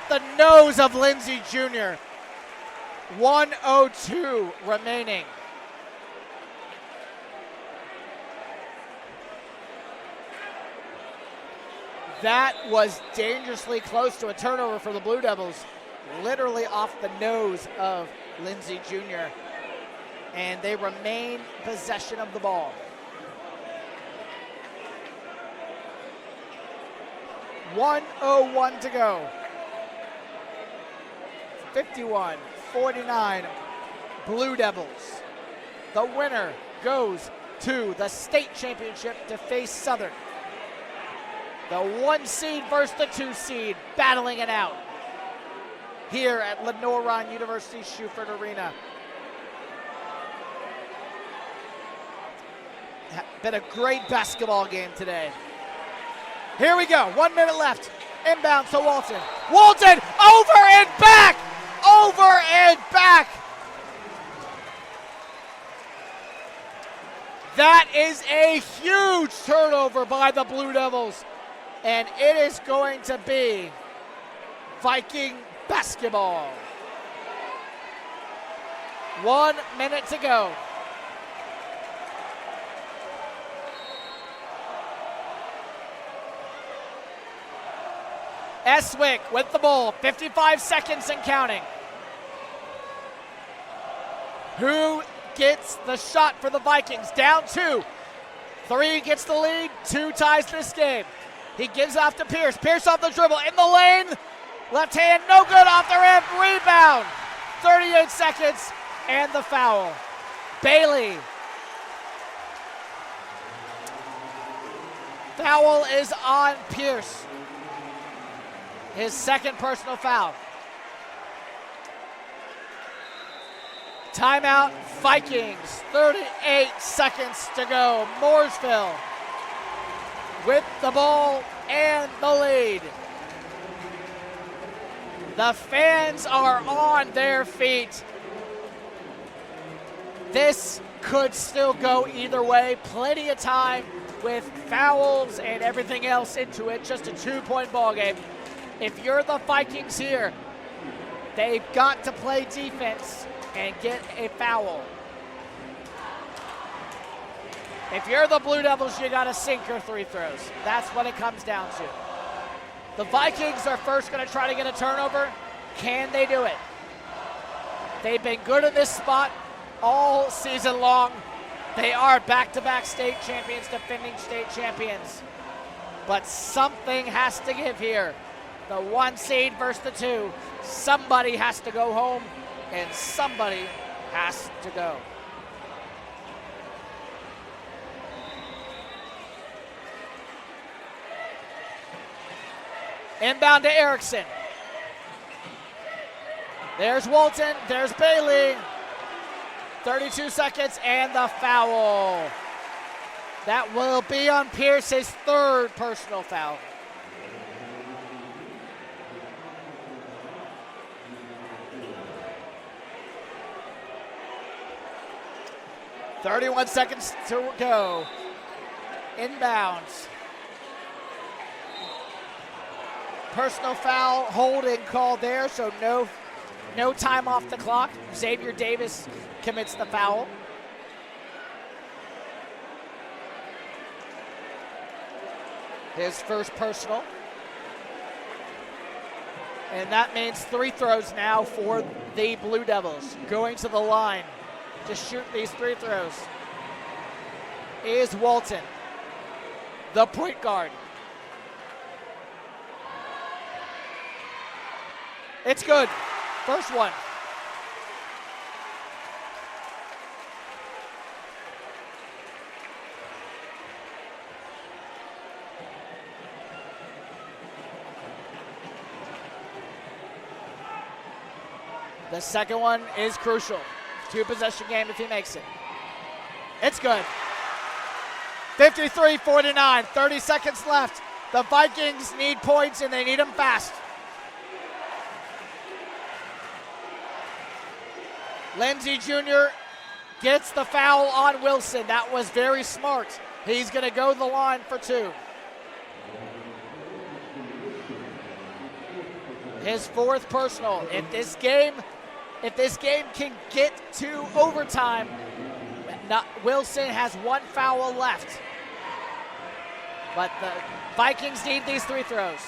the nose of Lindsey Jr. 1:02 remaining. That was dangerously close to a turnover for the Blue Devils. Literally off the nose of Lindsey Jr. And they remain possession of the ball. 1:01 to go. 51-49 Blue Devils. The winner goes to the state championship to face Southern. The 1 seed versus the 2 seed battling it out here at Lenoir-Rhyne University Schufert Arena. Been a great basketball game today. Here we go, 1 minute left. Inbound to Walton. Walton, over and back! Over and back! That is a huge turnover by the Blue Devils. And it is going to be Viking basketball. 1 minute to go. Eswick with the ball, 55 seconds and counting. Who gets the shot for the Vikings? Down 2. 3 gets the lead, 2 ties this game. He gives off to Pierce. Pierce off the dribble, in the lane. Left hand, no good, off the rim, rebound. 38 seconds, and the foul. Bailey. Foul is on Pierce. His second personal foul. Timeout, Vikings, 38 seconds to go. Mooresville with the ball and the lead. The fans are on their feet. This could still go either way. Plenty of time with fouls and everything else into it. Just a 2-point ball game. If you're the Vikings here, they've got to play defense and get a foul. If you're the Blue Devils, you got to sink your 3 throws. That's what it comes down to. The Vikings are first going to try to get a turnover. Can they do it? They've been good in this spot all season long. They are back-to-back state champions, defending state champions. But something has to give here. The 1 seed versus the 2. Somebody has to go home, and somebody has to go. Inbound to Erickson. There's Walton, there's Bailey. 32 seconds and the foul. That will be on Pierce, his 3rd personal foul. .31 seconds to go. Inbounds. Personal foul, holding call there, so no time off the clock. Xavier Davis commits the foul. His first personal. And that means 3 throws now for the Blue Devils. Going to the line to shoot these 3 throws is Walton, the point guard. It's good. First one. The second one is crucial. 2-possession game if he makes it. It's good. 53-49, 30 seconds left. The Vikings need points, and they need them fast. Lindsey Jr. gets the foul on Wilson. That was very smart. He's going to go to the line for 2. His 4th personal. If this game can get to overtime, Wilson has 1 foul left. But the Vikings need these 3 throws.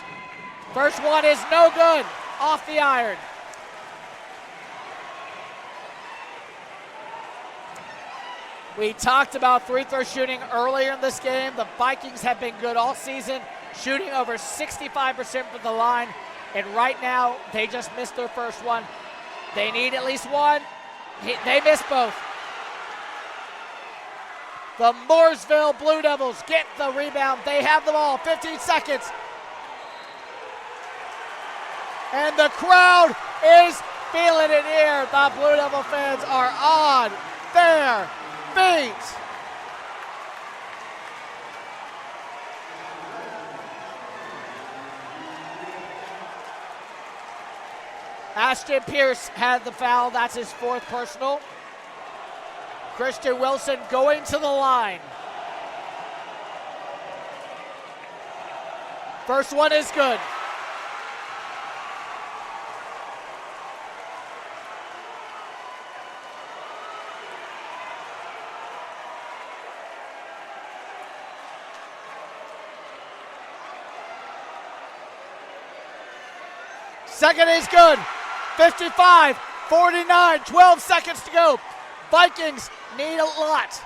First one is no good, off the iron. We talked about 3-throw shooting earlier in this game. The Vikings have been good all season, shooting over 65% from the line. And right now, they just missed their first one. They need at least 1. They missed both. The Mooresville Blue Devils get the rebound. They have the ball, 15 seconds. And the crowd is feeling it here. The Blue Devil fans are on their feet. Ashton Pierce had the foul. That's his 4th personal. Christian Wilson going to the line. First one is good. Second is good. 55, 49, 12 seconds to go. Vikings need a lot.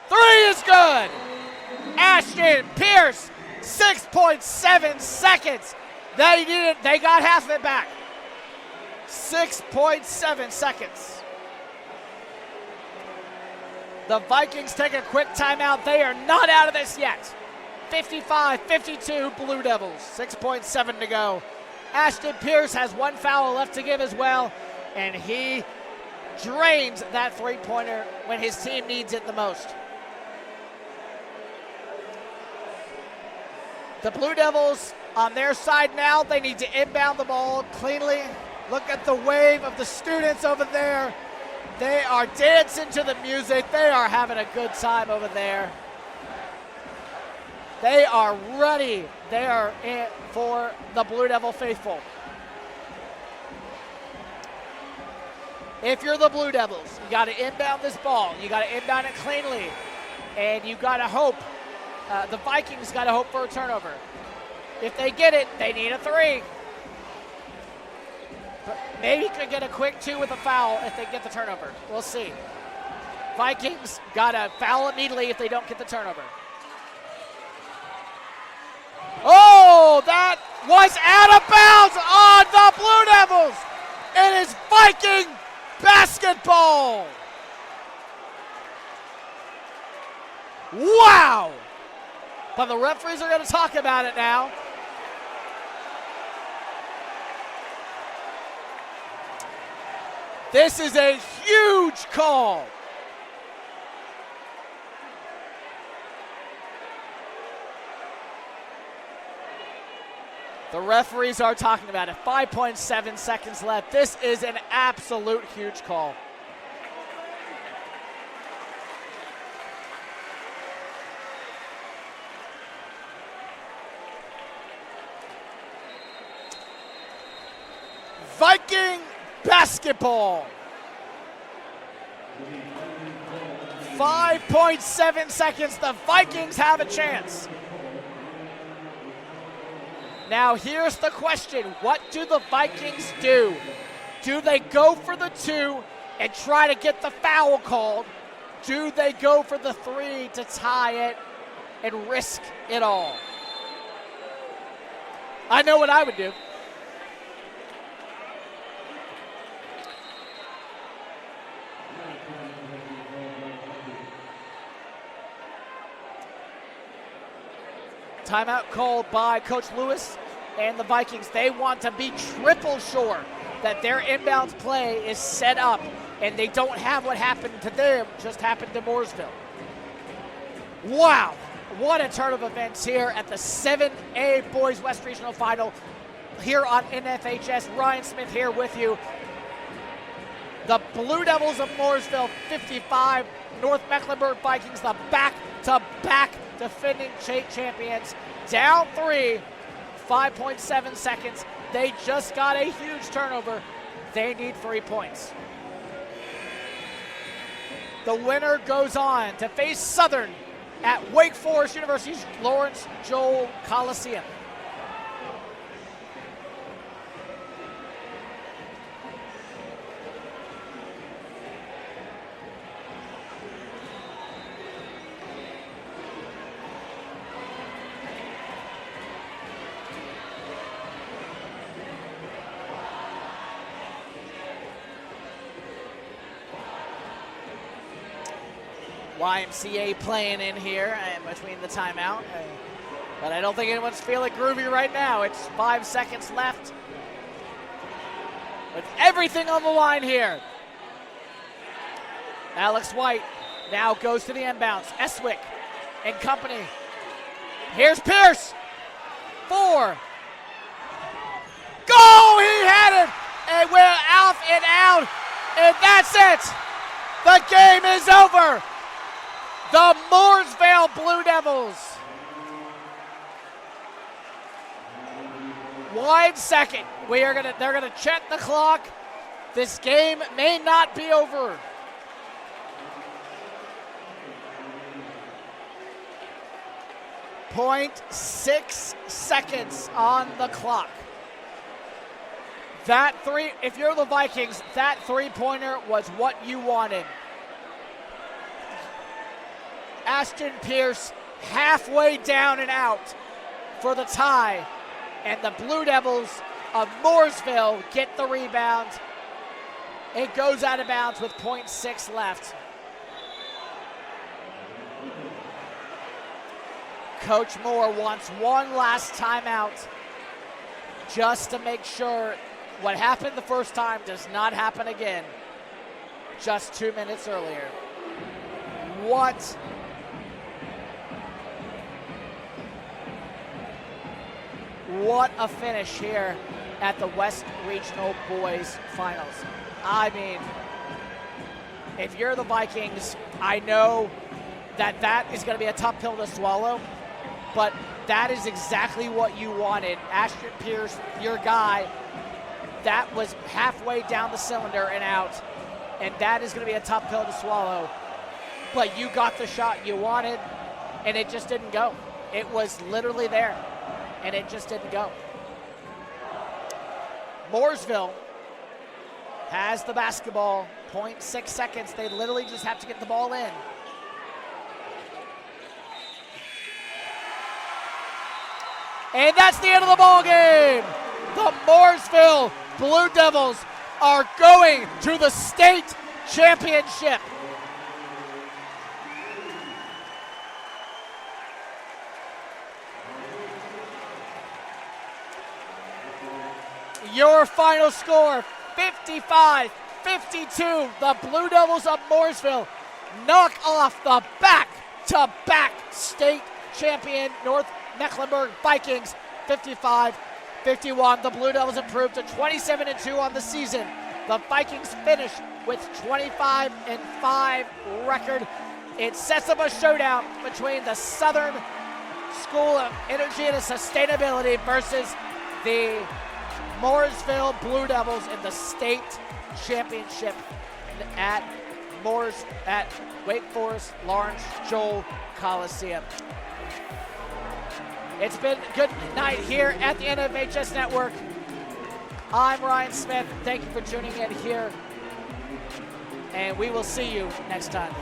3 is good. Ashton Pierce, 6.7 seconds. They got half of it back. 6.7 seconds. The Vikings take a quick timeout. They are not out of this yet. 55-52 Blue Devils, 6.7 to go. Ashton Pierce has 1 foul left to give as well, and he drains that 3-pointer when his team needs it the most. The Blue Devils on their side now, they need to inbound the ball cleanly. Look at the wave of the students over there. They are dancing to the music. They are having a good time over there. They are ready. They are in for the Blue Devil faithful. If you're the Blue Devils, you got to inbound this ball. You got to inbound it cleanly. And you got to hope, the Vikings got to hope for a turnover. If they get it, they need a 3. But maybe could get a quick 2 with a foul if they get the turnover. We'll see. Vikings got to foul immediately if they don't get the turnover. Oh, that was out of bounds on the Blue Devils. It is Viking basketball. Wow. But the referees are going to talk about it now. This is a huge call. The referees are talking about it. 5.7 seconds left. This is an absolute huge call. Viking basketball. 5.7 seconds. The Vikings have a chance. Now here's the question. What do the Vikings do? Do they go for the 2 and try to get the foul called? Do they go for the 3 to tie it and risk it all? I know what I would do. Timeout called by Coach Lewis and the Vikings. They want to be triple sure that their inbounds play is set up and they don't have what happened to them just happened to Mooresville. Wow. What a turn of events here at the 7A Boys West Regional Final here on NFHS. Ryan Smith here with you. The Blue Devils of Mooresville 55, North Mecklenburg Vikings, the back-to-back defending state champions, down 3, 5.7 seconds. They just got a huge turnover. They need 3 points. The winner goes on to face Southern at Wake Forest University's Lawrence Joel Coliseum. YMCA playing in here between the timeout. But I don't think anyone's feeling groovy right now. It's 5 seconds left. With everything on the line here. Alex White now goes to the inbounds. Eswick and company. Here's Pierce. 4. Go! He had it! And we're out and out. And that's it. The game is over. The Mooresville Blue Devils. 1 second. They're gonna check the clock. This game may not be over. .6 seconds on the clock. If you're the Vikings, that three-pointer was what you wanted. Ashton Pierce halfway down and out for the tie. And the Blue Devils of Mooresville get the rebound. It goes out of bounds with .6 left. Coach Moore wants one last timeout just to make sure what happened the first time does not happen again just 2 minutes earlier. What a finish here at the West Regional Boys Finals. I mean, if you're the Vikings, I know that is going to be a tough pill to swallow, but that is exactly what you wanted. Ashton Pierce, your guy, that was halfway down the cylinder and out, and that is going to be a tough pill to swallow. But you got the shot you wanted, and it just didn't go. It was literally there, and it just didn't go. Mooresville has the basketball, 0.6 seconds. They literally just have to get the ball in. And that's the end of the ball game. The Mooresville Blue Devils are going to the state championship. Your final score, 55-52. The Blue Devils of Mooresville knock off the back-to-back state champion North Mecklenburg Vikings, 55-51. The Blue Devils improved to 27-2 on the season. The Vikings finish with 25-5 record. It sets up a showdown between the Southern School of Energy and Sustainability versus the Mooresville Blue Devils in the state championship at Wake Forest Lawrence Joel Coliseum. It's been a good night here at the NFHS Network. I'm Ryan Smith. Thank you for tuning in here, and we will see you next time.